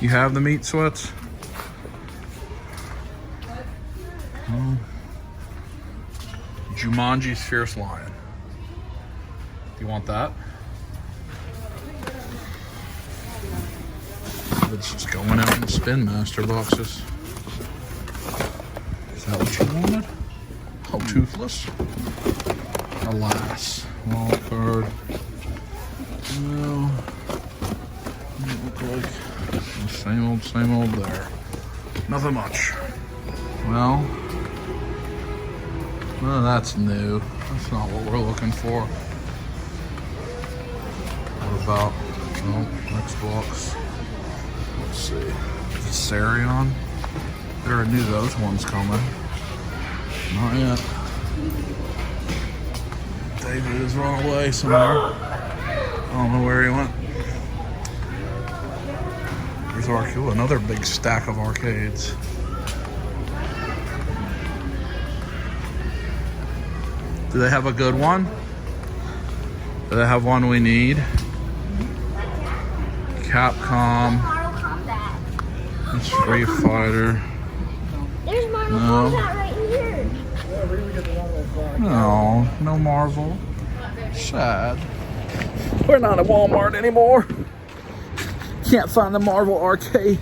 You have the meat sweats? Jumanji's Fierce Lion. Do you want that? It's just going out in the Spin Master boxes. Is that what you wanted? Oh, toothless? Alas. Wild card. No. Doesn't look like the same old there. Nothing much. Well, none of that's new. That's not what we're looking for. What about, next box. Let's see. Viserion. There are new those ones coming. Not yet. David has run away somewhere. I don't know where he went. There's Arcade, another big stack of arcades. Do they have a good one? Do they have one we need? Capcom. It's Street Fighter. There's Marvel No. Kombat right here. No Marvel. Sad. We're not at Walmart anymore. Can't find the Marvel arcade.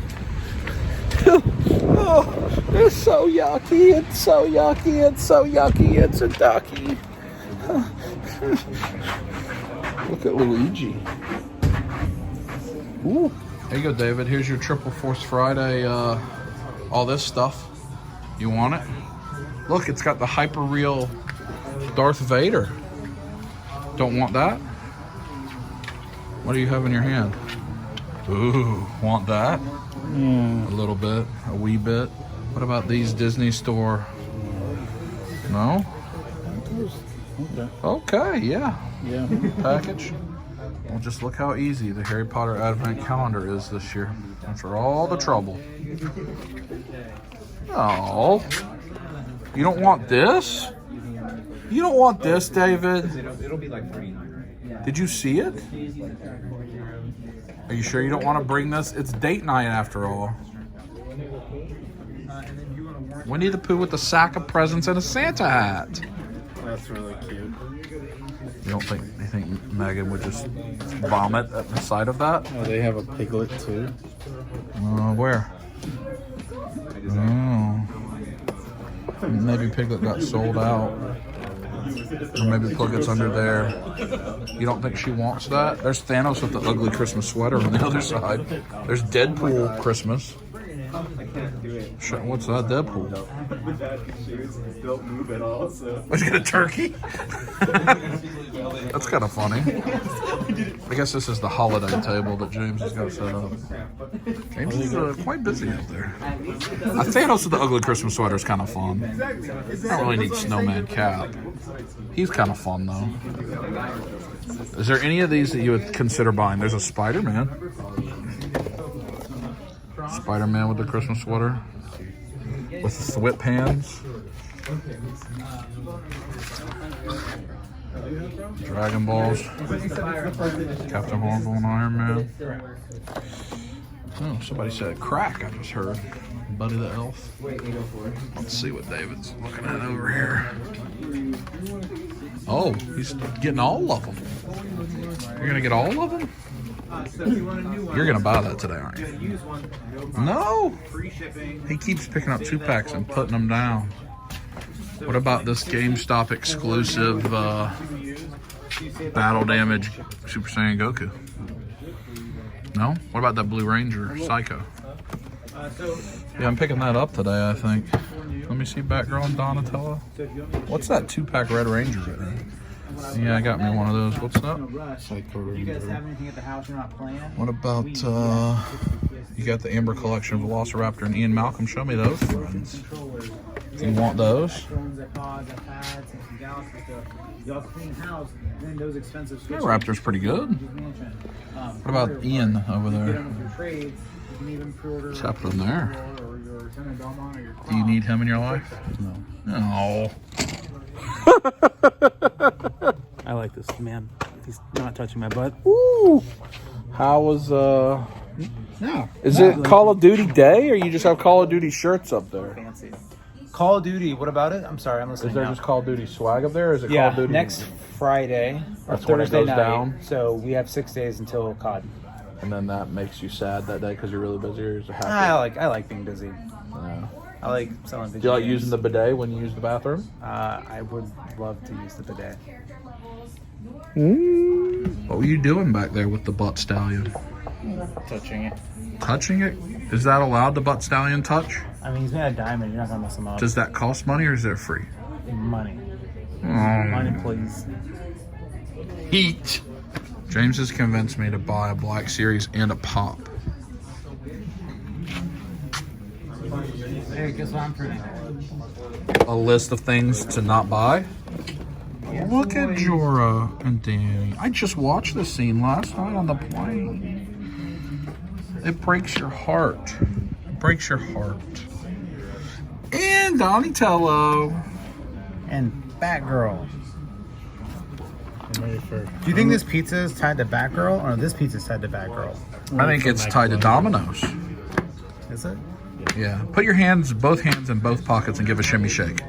Oh, it's so yucky. It's so yucky. It's so yucky. It's a ducky. Look at Luigi. Ooh. There you go, David. Here's your Triple Force Friday. All this stuff. You want it? Look, it's got the hyper real Darth Vader. Don't want that? What do you have in your hand? Ooh, want that? Yeah. A little bit, a wee bit. What about these Disney Store? No? Okay, yeah. Yeah. Package. Well, just look how easy the Harry Potter Advent Calendar is this year. After all the trouble. Oh. You don't want this? You don't want this, David? It'll be like 39, right? Did you see it? Are you sure you don't want to bring this? It's date night after all. Winnie the Pooh with a sack of presents and a Santa hat. That's really cute. You think Megan would just vomit at the sight of that? Oh, they have a piglet too. Where? Oh. Maybe Piglet got sold out. Or maybe Piglet's under there. You don't think she wants that? There's Thanos with the ugly Christmas sweater on the other side. There's Deadpool Christmas. What's that, Deadpool? Don't move at all, so. Let's get a turkey. That's kind of funny. I guess this is the holiday table that James has got set up. James is quite busy out there. Thanos with the ugly Christmas sweater is kind of fun. I don't really need Snowman Cap. He's kind of fun though. Is there any of these that you would consider buying? There's a Spider-Man. Spider-Man with the Christmas sweater. With the whip hands. Dragon Balls. Captain Marvel and Iron Man. Oh, somebody said crack, I just heard. Buddy the Elf. Let's see what David's looking at over here. Oh, he's getting all of them. You're going to get all of them? You're going to buy that today, aren't you? No! He keeps picking up 2-packs and putting them down. What about this GameStop exclusive Battle Damage Super Saiyan Goku? No? What about that Blue Ranger Psycho? Yeah, I'm picking that up today, I think. Let me see Batgirl and Donatello. What's that 2-pack Red Ranger right there? Yeah, I got me one of those. What's that? What about, you got the Amber Collection of Velociraptor and Ian Malcolm. Show me those friends. You want those? That Raptor's pretty good. What about Ian over there? What's happening there? Do you need him in your life? No. I like this man. He's not touching my butt. Ooh. How was No. Is it Call of Duty Day, or you just have Call of Duty shirts up there? Fancy. Call of Duty. What about it? I'm sorry, I'm listening. Is there now. just Call of Duty swag up there, or is it Yeah, Call of Duty? next Friday or That's when it Thursday goes night. down. So we have 6 days until COD. And then that makes you sad that day because you're really busy, or is it happy? I like being busy. Yeah. I like selling video Do you like games. using the bidet when you use the bathroom? I would love to use the bidet. What were you doing back there with the butt stallion? Touching it. Touching it? Is that allowed, the butt stallion touch? I mean, he's made of diamond. You're not gonna mess him up. Does that cost money, or is it free? Money. Oh. Money, please. Heat. James has convinced me to buy a Black Series and a Pop. Hey, guess what I'm printing? A list of things to not buy. Look at Jorah and Danny. I just watched this scene last night on the plane. It breaks your heart. It breaks your heart. And Donatello. And Batgirl. Do you think this pizza is tied to Batgirl, or this pizza is tied to Batgirl? I think it's tied to Domino's. Is it? Yeah. Put your hands, both hands in both pockets, and give a shimmy shake.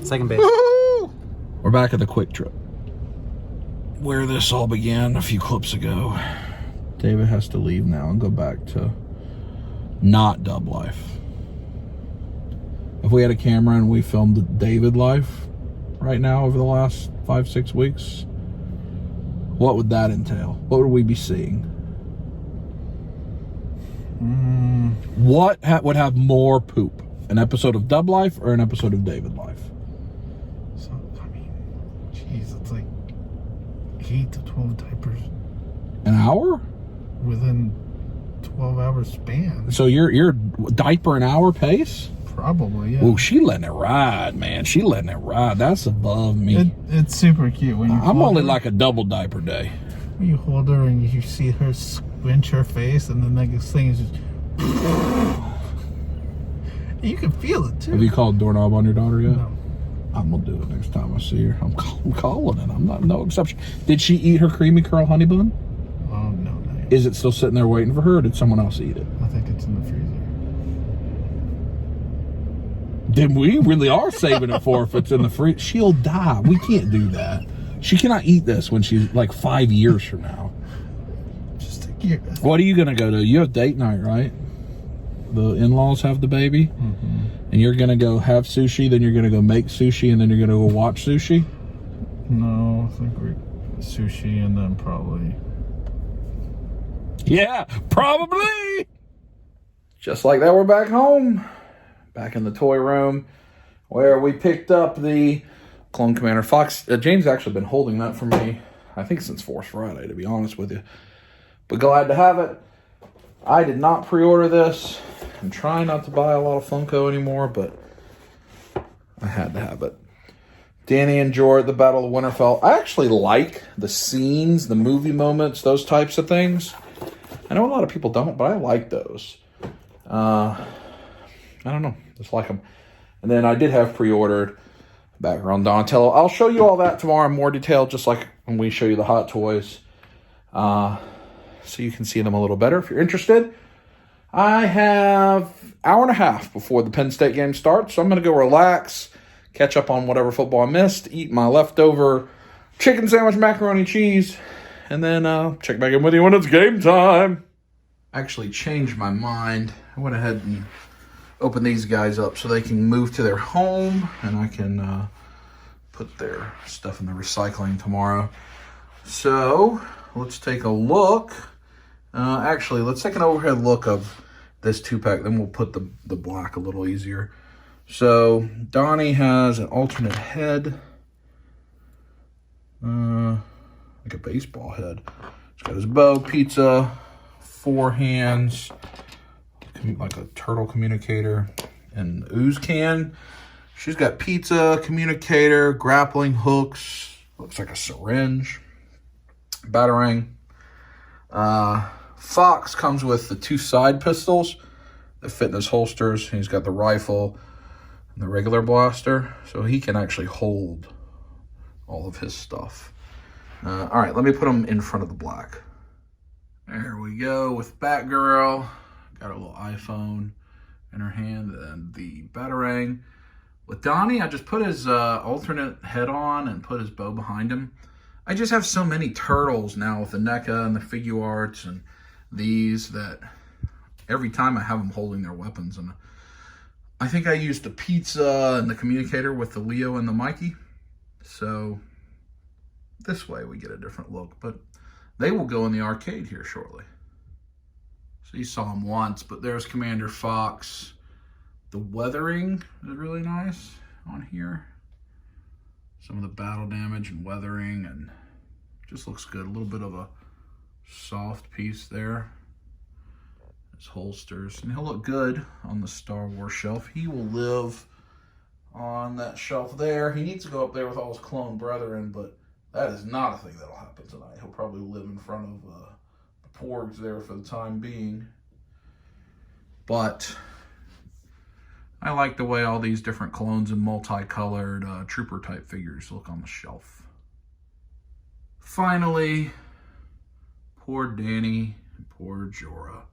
Second base. We're back at the Quick Trip, where this all began a few clips ago. David has to leave now and go back to not Dub Life. If we had a camera and we filmed David Life right now over the last 5-6 weeks, what would that entail? What would we be seeing? What would have more poop? An episode of Dub Life or an episode of David Life? Jeez, it's like 8 to 12 diapers An hour? within 12-hour span. So you're diaper an hour pace? Probably, yeah. Oh, she letting it ride, man. She letting it ride. That's above me. It's super cute when you. I'm only like a double diaper day. When you hold her and you see her squinch her face, and then this thing is just. You can feel it too. Have you called doorknob on your daughter yet? No. I'm gonna do it next time I see her. I'm calling it. I'm not no exception. Did she eat her creamy curl honey bun? Oh no, not yet. Is it still sitting there waiting for her, or did someone else eat it? I think it's in the freezer. Then we really are saving it for her if it's in the fridge. She'll die. We can't do that. She cannot eat this when she's like 5 years from now. Just a year. What are you gonna go to? You have date night, right? The in-laws have the baby, and you're gonna go have sushi. Then you're gonna go make sushi, and then you're gonna go watch sushi. No, I think we're sushi, and then probably. Yeah, probably. Just like that, we're back home. Back in the toy room where we picked up the Clone Commander Fox. James actually been holding that for me, I think, since Force Friday, to be honest with you. But glad to have it. I did not pre-order this. I'm trying not to buy a lot of Funko anymore, but I had to have it. Danny and Jor at the Battle of Winterfell. I actually like the scenes, the movie moments, those types of things. I know a lot of people don't, but I like those. I don't know. Just like them. And then I did have pre-ordered background Donatello. I'll show you all that tomorrow in more detail, just like when we show you the Hot Toys. So you can see them a little better if you're interested. I have an hour and a half before the Penn State game starts, so I'm going to go relax, catch up on whatever football I missed, eat my leftover chicken sandwich, macaroni and cheese, and then check back in with you when it's game time. I actually changed my mind. I went ahead and open these guys up so they can move to their home, and I can put their stuff in the recycling tomorrow. So let's take a look. Actually, let's take an overhead look of this 2-pack, then we'll put the black a little easier. So Donnie has an alternate head, like a baseball head. He's got his bow, pizza, 4 hands, like a turtle communicator, and ooze can. She's got pizza, communicator, grappling hooks, looks like a syringe, batarang. Fox comes with the 2 side pistols that fit in his holsters. He's got the rifle and the regular blaster, so he can actually hold all of his stuff. All right, let me put him in front of the black. There we go with Batgirl. Got a little iPhone in her hand, and the batarang. With Donnie, I just put his alternate head on and put his bow behind him. I just have so many turtles now with the NECA and the figure arts and these that every time I have them holding their weapons. And I think I used the pizza and the communicator with the Leo and the Mikey. So this way we get a different look. But they will go in the arcade here shortly. So you saw them once, but there's Commander Fox. The weathering is really nice on here. Some of the battle damage and weathering, and just looks good. A little bit of a soft piece there. His holsters, and he'll look good on the Star Wars shelf. He will live on that shelf there. He needs to go up there with all his clone brethren, but that is not a thing that'll happen tonight. He'll probably live in front of the porgs there for the time being. But I like the way all these different clones and multicolored trooper type figures look on the shelf. Finally, poor Danny and poor Jorah,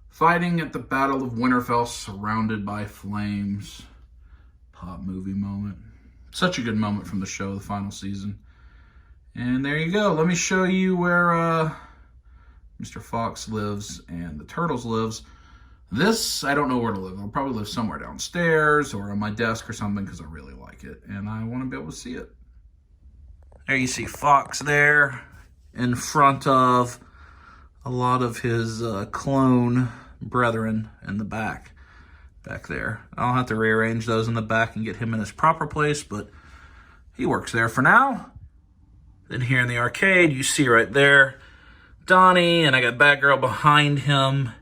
fighting at the Battle of Winterfell surrounded by flames. Pop movie moment. Such a good moment from the show, the final season. And there you go. Let me show you where Mr. Fox lives and the Turtles lives. This, I don't know where to live. I'll probably live somewhere downstairs or on my desk or something because I really like it and I want to be able to see it. There you see Fox there in front of a lot of his clone brethren in the back there. I'll have to rearrange those in the back and get him in his proper place, but he works there for now. Then here in the arcade, you see right there, Donnie, and I got Batgirl behind him.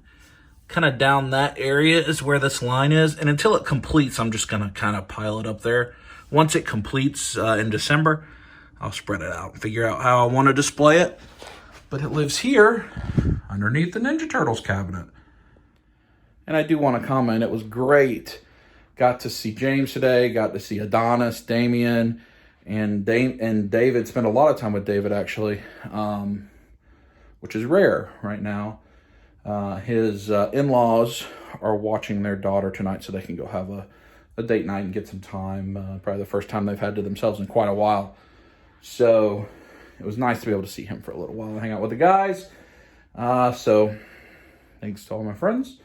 Kind of down that area is where this line is. And until it completes, I'm just going to kind of pile it up there. Once it completes in December, I'll spread it out and figure out how I want to display it. But it lives here underneath the Ninja Turtles cabinet. And I do want to comment, it was great. Got to see James today, got to see Adonis, Damien, and David. Spent a lot of time with David, actually, which is rare right now. His in-laws are watching their daughter tonight so they can go have a date night and get some time. Probably the first time they've had to themselves in quite a while. So it was nice to be able to see him for a little while and hang out with the guys. So thanks to all my friends.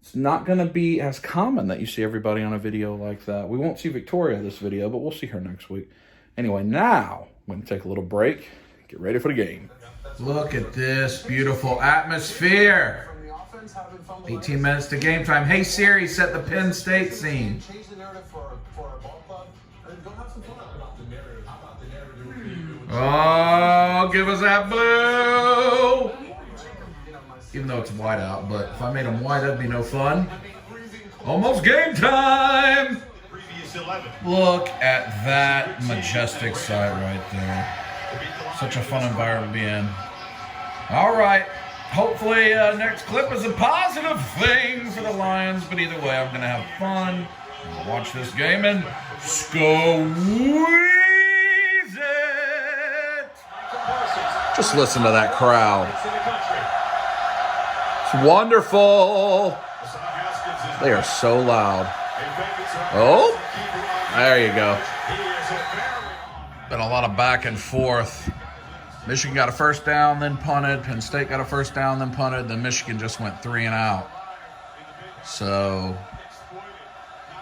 It's not going to be as common that you see everybody on a video like that. We won't see Victoria this video, but we'll see her next week. Anyway, now I'm going to take a little break. Get ready for the game. Look at this beautiful atmosphere. 18 minutes to game time. Hey Siri, set the Penn State scene. Oh, give us that blue. Even though it's white out, but if I made them white, that'd be no fun. Almost game time. Look at that majestic sight right there. Such a fun environment to be in. All right. Hopefully next clip is a positive thing for the Lions, but either way, I'm going to have fun. Watch this game and squeeze it. Just listen to that crowd. It's wonderful. They are so loud. Oh, there you go. Been a lot of back and forth. Michigan got a first down, then punted. Penn State got a first down, then punted. Then Michigan just went 3 and out. So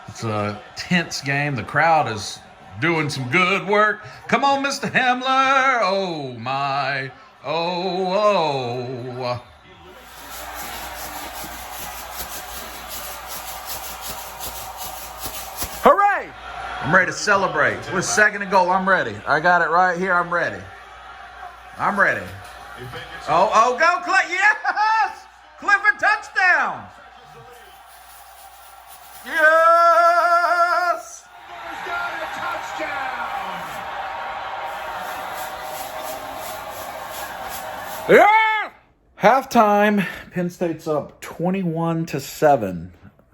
it's a tense game. The crowd is doing some good work. Come on, Mr. Hamler. Oh, my. Oh. Hooray! I'm ready to celebrate. With second and goal, I'm ready. I got it right here. I'm ready. I'm ready. Oh, go, Cliff. Yes! Clifford touchdown. Yes! Yeah! Halftime, Penn State's up 21-7.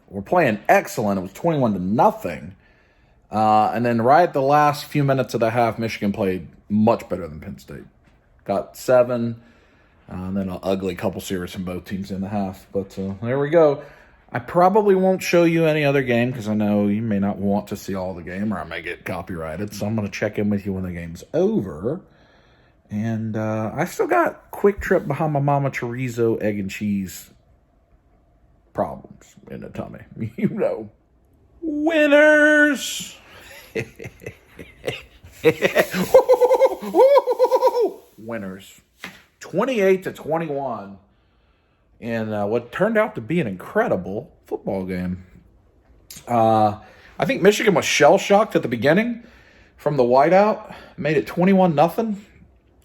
We're playing excellent. It was 21-0. And then right at the last few minutes of the half, Michigan played much better than Penn State. Got 7, and then an ugly couple series from both teams in the half. But there we go. I probably won't show you any other game because I know you may not want to see all the game or I may get copyrighted. So I'm going to check in with you when the game's over. And I still got quick trip behind my mama chorizo, egg and cheese problems in the tummy. You know. Winners! Winners. 28-21. And what turned out to be an incredible football game. I think Michigan was shell-shocked at the beginning from the whiteout. Made it 21-0.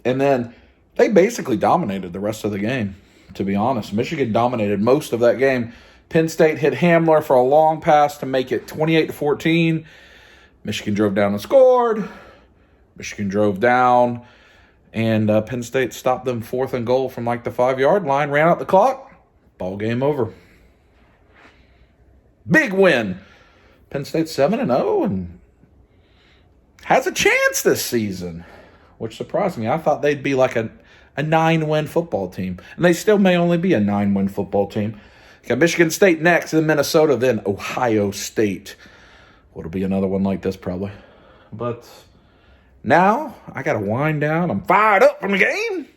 And then they basically dominated the rest of the game, to be honest. Michigan dominated most of that game. Penn State hit Hamler for a long pass to make it 28-14. Michigan drove down and scored. Michigan drove down. And Penn State stopped them 4th and goal from like the 5-yard line, ran out the clock. Ball game over. Big win. Penn State 7-0 and has a chance this season, which surprised me. I thought they'd be like a 9-win football team. And they still may only be a 9-win football team. Got Michigan State next, then Minnesota, then Ohio State. What'll be another one like this probably. But now I got to wind down. I'm fired up from the game.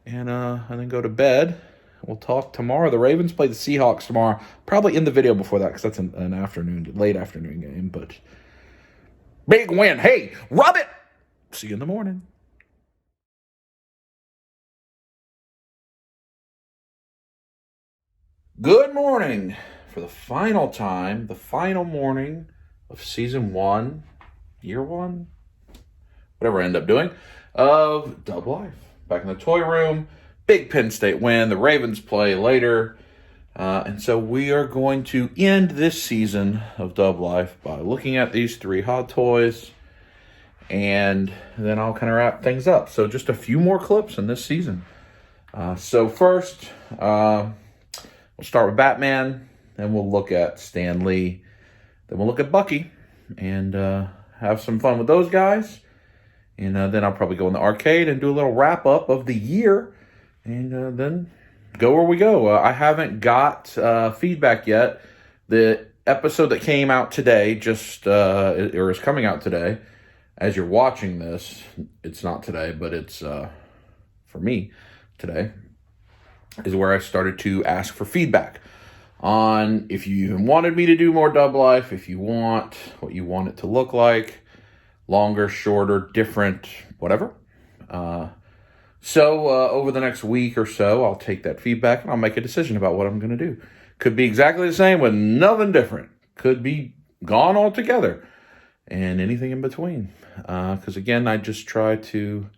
And then go to bed. We'll talk tomorrow. The Ravens play the Seahawks tomorrow. Probably in the video before that because that's an afternoon, late afternoon game. But big win. Hey, rub it. See you in the morning. Good morning. For the final time, the final morning of season 1, year 1. whatever I end up doing, of Dub Life. Back in the toy room, big Penn State win. The Ravens play later. And so we are going to end this season of Dub Life by looking at these 3 Hot Toys. And then I'll kind of wrap things up. So just a few more clips in this season. So first, we'll start with Batman. Then we'll look at Stan Lee. Then we'll look at Bucky. And have some fun with those guys. And then I'll probably go in the arcade and do a little wrap-up of the year. And then go where we go. I haven't got feedback yet. The episode that came out today, or is coming out today, as you're watching this, it's not today, but it's, for me, today, is where I started to ask for feedback on if you even wanted me to do more Dub Life, if you want, what you want it to look like, longer, shorter, different, whatever. So over the next week or so, I'll take that feedback and I'll make a decision about what I'm going to do. Could be exactly the same with nothing different. Could be gone altogether. And anything in between. Because again, I just try to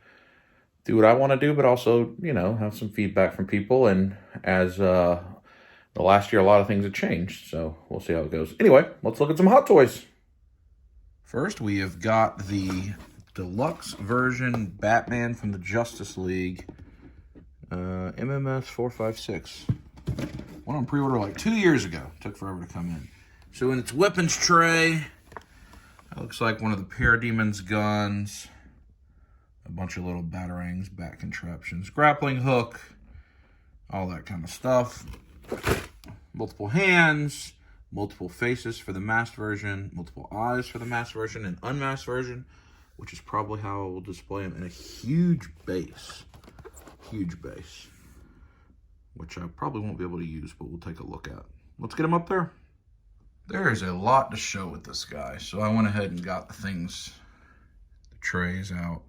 do what I want to do, but also, have some feedback from people. And as the last year, a lot of things have changed. So we'll see how it goes. Anyway, let's look at some Hot Toys. First, we have got the deluxe version Batman from the Justice League. MMS 456. Went on pre-order like 2 years ago. Took forever to come in. So in its weapons tray, it looks like one of the Parademon's guns. A bunch of little batarangs, bat contraptions, grappling hook, all that kind of stuff. Multiple hands, multiple faces for the masked version, multiple eyes for the masked version and unmasked version, which is probably how I will display them, in a huge base. Huge base. Which I probably won't be able to use, but we'll take a look at. Let's get him up there. There is a lot to show with this guy, so I went ahead and got the trays out.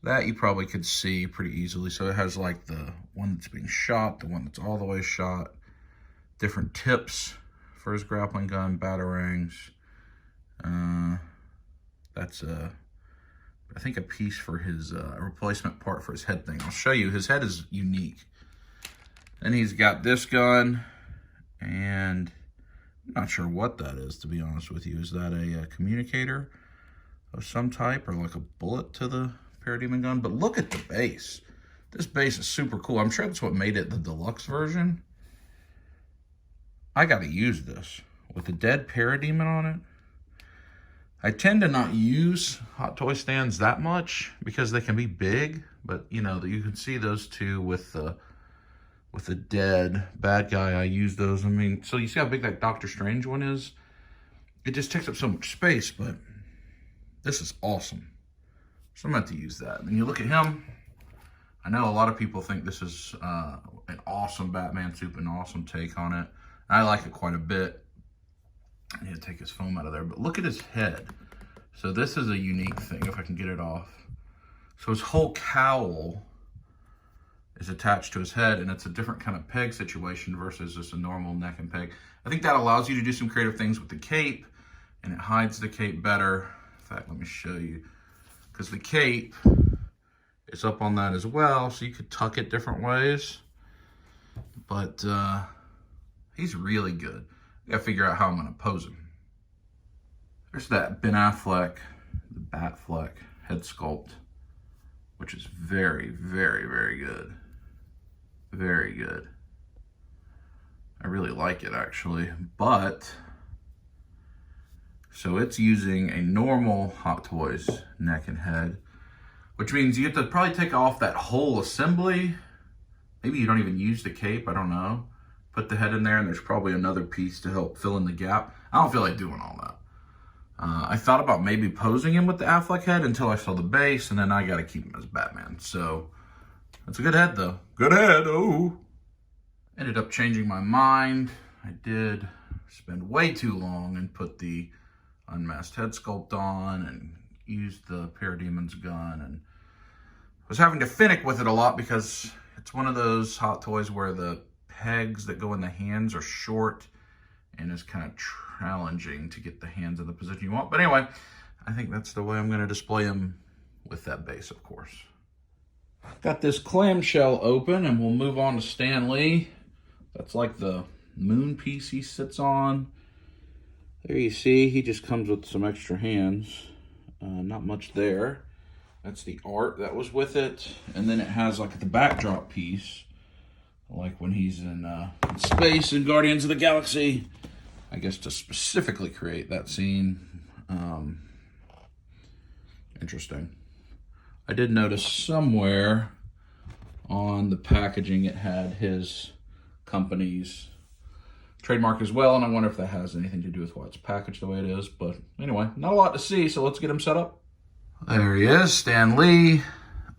That you probably could see pretty easily. So it has like the one that's being shot, the one that's all the way shot, different tips for his grappling gun, batarangs. That's I think a piece for his a replacement part for his head thing. I'll show you. His head is unique. Then he's got this gun, and I'm not sure what that is, to be honest with you. Is that a communicator of some type, or like a bullet to the Parademon gun? But look at the base. This base is super cool. I'm sure that's what made it the deluxe version. I got to use this with the dead Parademon on it. I tend to not use Hot Toy stands that much because they can be big, but you can see those two with the dead bad guy. I use those. I mean, so you see how big that Doctor Strange one is? It just takes up so much space, but this is awesome. So I'm going to have to use that. And then you look at him. I know a lot of people think this is an awesome Batman suit, an awesome take on it. I like it quite a bit. I need to take his foam out of there, but look at his head. So this is a unique thing, if I can get it off. So his whole cowl is attached to his head, and it's a different kind of peg situation versus just a normal neck and peg. I think that allows you to do some creative things with the cape, and it hides the cape better. In fact, let me show you. Because the cape is up on that as well, so you could tuck it different ways. But he's really good. I gotta figure out how I'm gonna pose him. There's that Ben Affleck, the Batfleck head sculpt, which is very, very, very good. Very good. I really like it, actually. But, so it's using a normal Hot Toys neck and head, which means you have to probably take off that whole assembly. Maybe you don't even use the cape, I don't know. Put the head in there, and there's probably another piece to help fill in the gap. I don't feel like doing all that. I thought about maybe posing him with the Affleck head until I saw the base, and then I got to keep him as Batman. So, that's a good head, though. Good head, oh. Ended up changing my mind. I did spend way too long and put the unmasked head sculpt on and used the Parademon's gun, and was having to finick with it a lot because it's one of those Hot Toys where the pegs that go in the hands are short, and it's kind of challenging to get the hands in the position you want. But anyway, I think that's the way I'm going to display him with that base, of course. Got this clamshell open, and we'll move on to Stan Lee. That's like the moon piece he sits on. There you see, he just comes with some extra hands. Not much there. That's the art that was with it. And then it has like the backdrop piece, like when he's in space in Guardians of the Galaxy. I guess to specifically create that scene. Interesting. I did notice somewhere on the packaging it had his company's trademark as well, and I wonder if that has anything to do with why it's packaged the way it is. But anyway, not a lot to see, so let's get him set up. There he is, Stan Lee.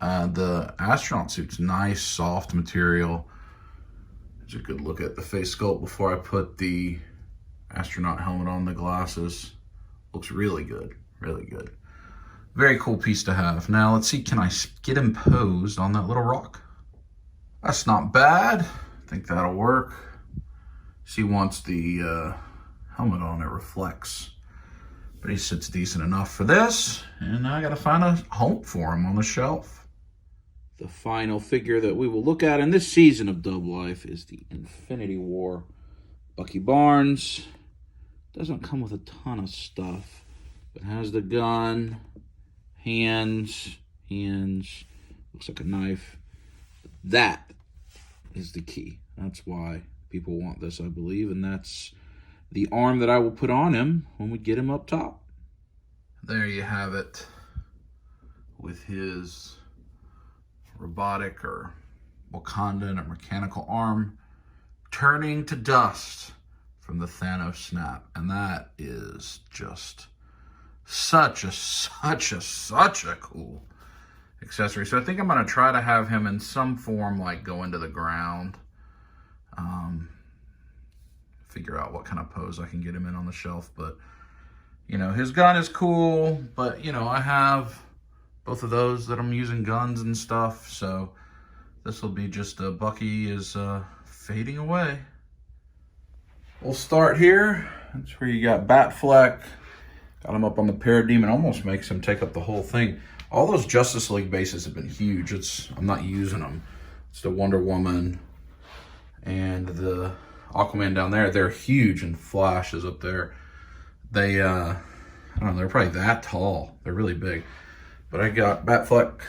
The astronaut suit's nice, soft material. It's a good look at the face sculpt before I put the astronaut helmet on, the glasses. Looks really good, really good. Very cool piece to have. Now let's see, can I get him posed on that little rock? That's not bad. I think that'll work. See, once the helmet on, it reflects. But he sits decent enough for this, and I gotta find a home for him on the shelf. The final figure that we will look at in this season of Dub Life is the Infinity War Bucky Barnes. Doesn't come with a ton of stuff, but has the gun, hands, looks like a knife. That is the key. That's why people want this, I believe, and that's the arm that I will put on him when we get him up top. There you have it, with his robotic or Wakandan or mechanical arm turning to dust from the Thanos snap. And that is just such a cool accessory. So I think I'm going to try to have him in some form like go into the ground. Figure out what kind of pose I can get him in on the shelf. But, you know, his gun is cool. But, you know, I have both of those that I'm using guns and stuff. So this will be just Bucky is fading away. We'll start here. That's where you got Batfleck. Got him up on the Parademon. Almost makes him take up the whole thing. All those Justice League bases have been huge. I'm not using them. It's the Wonder Woman and the Aquaman down there. They're huge, and Flash is up there. They, I don't know, they're probably that tall. They're really big. But I got Batfleck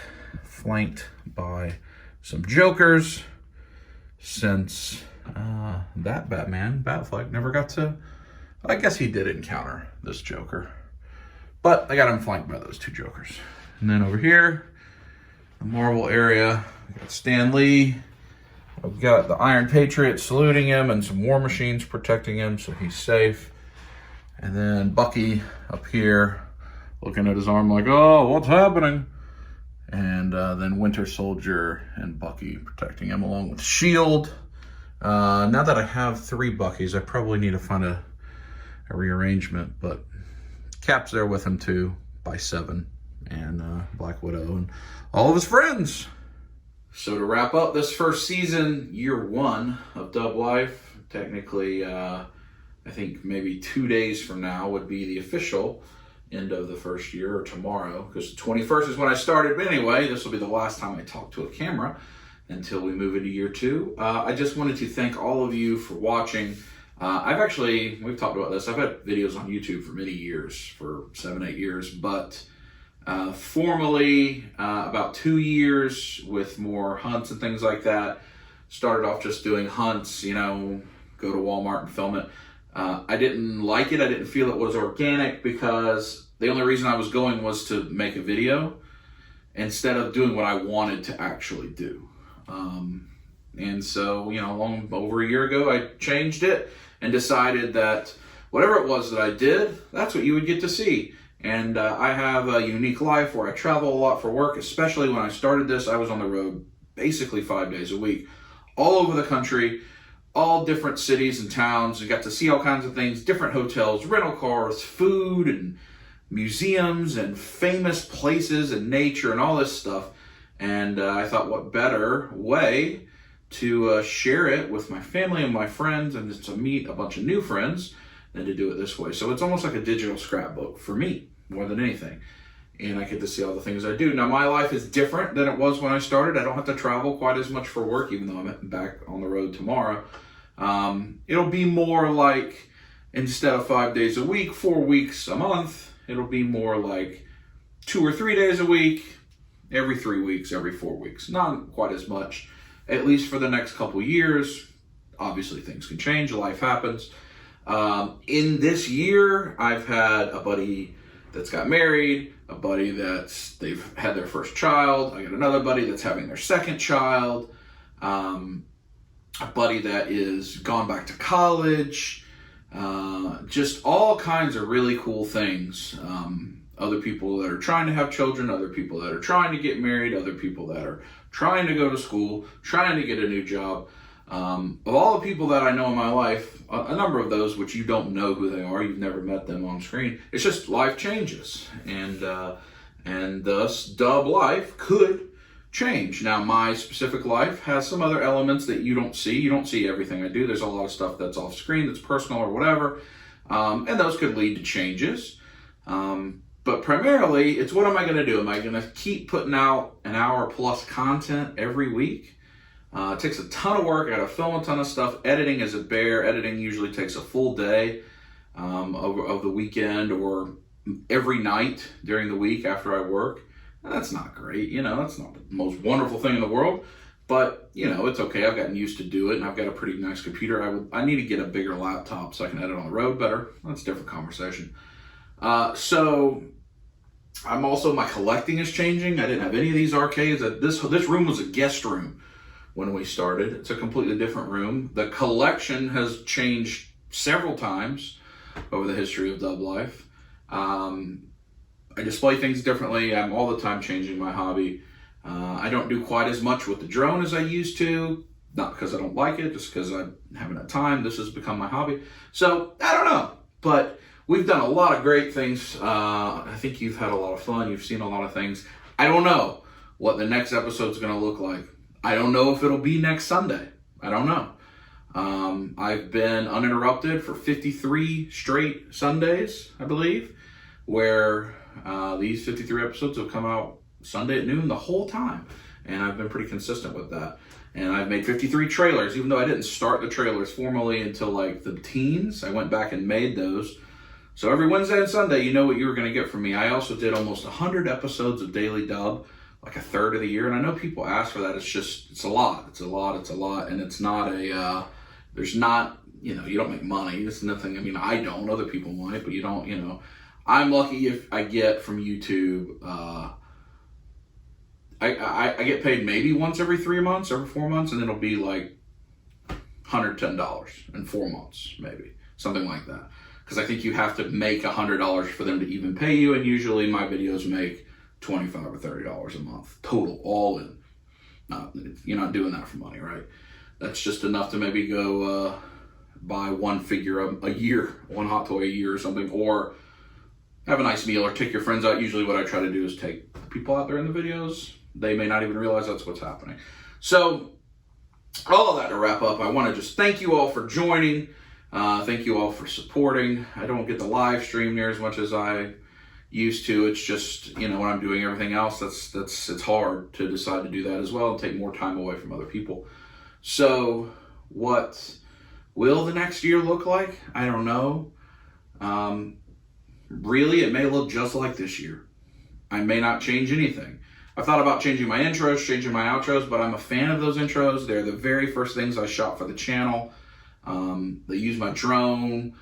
flanked by some Jokers, since that Batman, Batfleck, never got to, I guess he did encounter this Joker. But I got him flanked by those two Jokers. And then over here, the Marvel area, I got Stan Lee. I've got the Iron Patriot saluting him and some War Machines protecting him, so he's safe. And then Bucky up here looking at his arm like, oh, what's happening? And then Winter Soldier and Bucky protecting him along with S.H.I.E.L.D. Now that I have 3 Buckys, I probably need to find a rearrangement, but Cap's there with him too, by 7, and Black Widow and all of his friends. So to wrap up this first season, year 1 of Dub Life, technically, I think maybe 2 days from now would be the official end of the first year, or tomorrow, because the 21st is when I started. But anyway, this will be the last time I talk to a camera until we move into year 2. I just wanted to thank all of you for watching. We've talked about this, I've had videos on YouTube for many years, for 7-8 years, but formally about 2 years with more hunts and things like that. Started off just doing hunts, you know, go to Walmart and film it. I didn't like it. I didn't feel it was organic, because the only reason I was going was to make a video instead of doing what I wanted to actually do. And so, you know, over a year ago, I changed it and decided that whatever it was that I did, that's what you would get to see. And I have a unique life where I travel a lot for work. Especially when I started this, I was on the road basically 5 days a week, all over the country, all different cities and towns. You got to see all kinds of things, different hotels, rental cars, food, and museums, and famous places, and nature, and all this stuff. And I thought, what better way to share it with my family and my friends, and to meet a bunch of new friends, than to do it this way. So it's almost like a digital scrapbook for me, more than anything. and I get to see all the things I do. Now, my life is different than it was when I started. I don't have to travel quite as much for work, even though I'm back on the road tomorrow. It'll be more like, instead of 5 days a week, 4 weeks a month, it'll be more like 2 or 3 days a week, every 3 weeks, every 4 weeks. Not quite as much, at least for the next couple years. Obviously, things can change, life happens. In this year, I've had a buddy that's got married, a buddy they've had their first child. I got another buddy that's having their second child. A buddy that is gone back to college. Just all kinds of really cool things. Other people that are trying to have children, other people that are trying to get married, other people that are trying to go to school, trying to get a new job. Of all the people that I know in my life, a number of those which you don't know who they are, you've never met them on screen. It's just life changes, and thus dub life could change. Now, my specific life has some other elements that you don't see. You don't see everything I do. There's a lot of stuff that's off screen, that's personal or whatever, and those could lead to changes. But primarily, it's what am I going to do? Am I going to keep putting out an hour plus content every week? It takes a ton of work. I got to film a ton of stuff. Editing is a bear. Editing usually takes a full day of the weekend or every night during the week after I work. And that's not great. That's not the most wonderful thing in the world. But, it's okay. I've gotten used to do it, and I've got a pretty nice computer. I need to get a bigger laptop so I can edit on the road better. That's a different conversation. So I'm also, my collecting is changing. I didn't have any of these arcades. This room was a guest room when we started. It's a completely different room. The collection has changed several times over the history of Dub Life. I display things differently. I'm all the time changing my hobby. I don't do quite as much with the drone as I used to. Not because I don't like it, just because I haven't had time. This has become my hobby. So, I don't know. But we've done a lot of great things. I think you've had a lot of fun. You've seen a lot of things. I don't know what the next episode's going to look like. I don't know if it'll be next Sunday. I don't know. I've been uninterrupted for 53 straight Sundays, I believe, where these 53 episodes have come out Sunday at noon the whole time. And I've been pretty consistent with that. And I've made 53 trailers, even though I didn't start the trailers formally until like the teens. I went back and made those. So every Wednesday and Sunday, you know what you were going to get from me. I also did almost 100 episodes of Daily Dub, like a third of the year. And I know people ask for that. It's a lot. And it's not there's not, you don't make money. It's nothing. I mean, I don't. Other people might, but you don't, I'm lucky if I get from YouTube, I get paid maybe once every 3 months, every 4 months, and it'll be like $110 in 4 months, maybe. Something like that. Because I think you have to make $100 for them to even pay you, and usually my videos make $25 or $30 a month total, all in. You're not doing that for money, right? That's just enough to maybe go buy one figure a year, one hot toy a year or something, or have a nice meal or take your friends out. Usually what I try to do is take people out there in the videos. They may not even realize that's what's happening. So all of that to wrap up, I want to just thank you all for joining. Thank you all for supporting. I don't get the live stream near as much as I used to. It's just, when I'm doing everything else, it's hard to decide to do that as well and take more time away from other people. So what will the next year look like? I don't know. Really, it may look just like this year. I may not change anything. I've thought about changing my intros, changing my outros, but I'm a fan of those intros. They're the very first things I shot for the channel. They use my drone.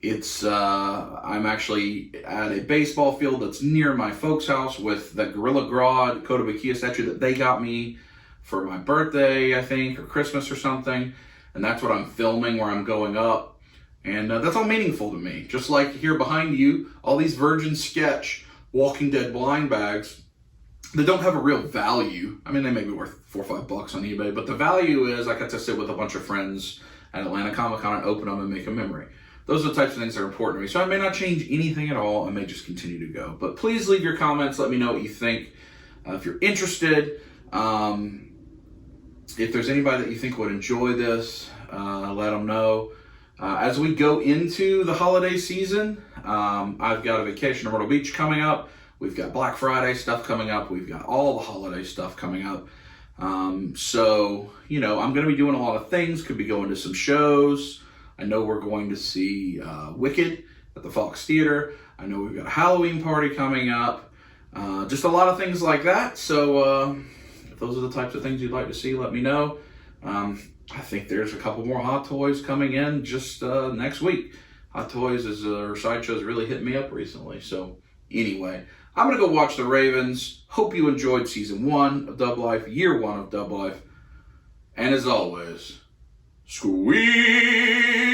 I'm actually at a baseball field that's near my folks' house with the Gorilla Grodd Kotobukiya statue that they got me for my birthday, I think, or Christmas or something. And that's what I'm filming, where I'm going up. And that's all meaningful to me. Just like here behind you, all these Virgin Sketch Walking Dead blind bags that don't have a real value. I mean, they may be worth $4 or $5 on eBay, but the value is I got to sit with a bunch of friends at Atlanta Comic Con and open them and make a memory. Those are the types of things that are important to me. So I may not change anything at all. I may just continue to go. But please leave your comments. Let me know what you think. If you're interested, if there's anybody that you think would enjoy this, let them know. As we go into the holiday season, I've got a vacation to Myrtle Beach coming up. We've got Black Friday stuff coming up. We've got all the holiday stuff coming up. So, you know, I'm going to be doing a lot of things. Could be going to some shows. I know we're going to see Wicked at the Fox Theater. I know we've got a Halloween party coming up. Just a lot of things like that. So if those are the types of things you'd like to see, let me know. I think there's a couple more Hot Toys coming in just next week. Hot Toys or Sideshow's really hit me up recently. So anyway, I'm going to go watch the Ravens. Hope you enjoyed season 1 of Dub Life, year 1 of Dub Life. And as always, squeeze!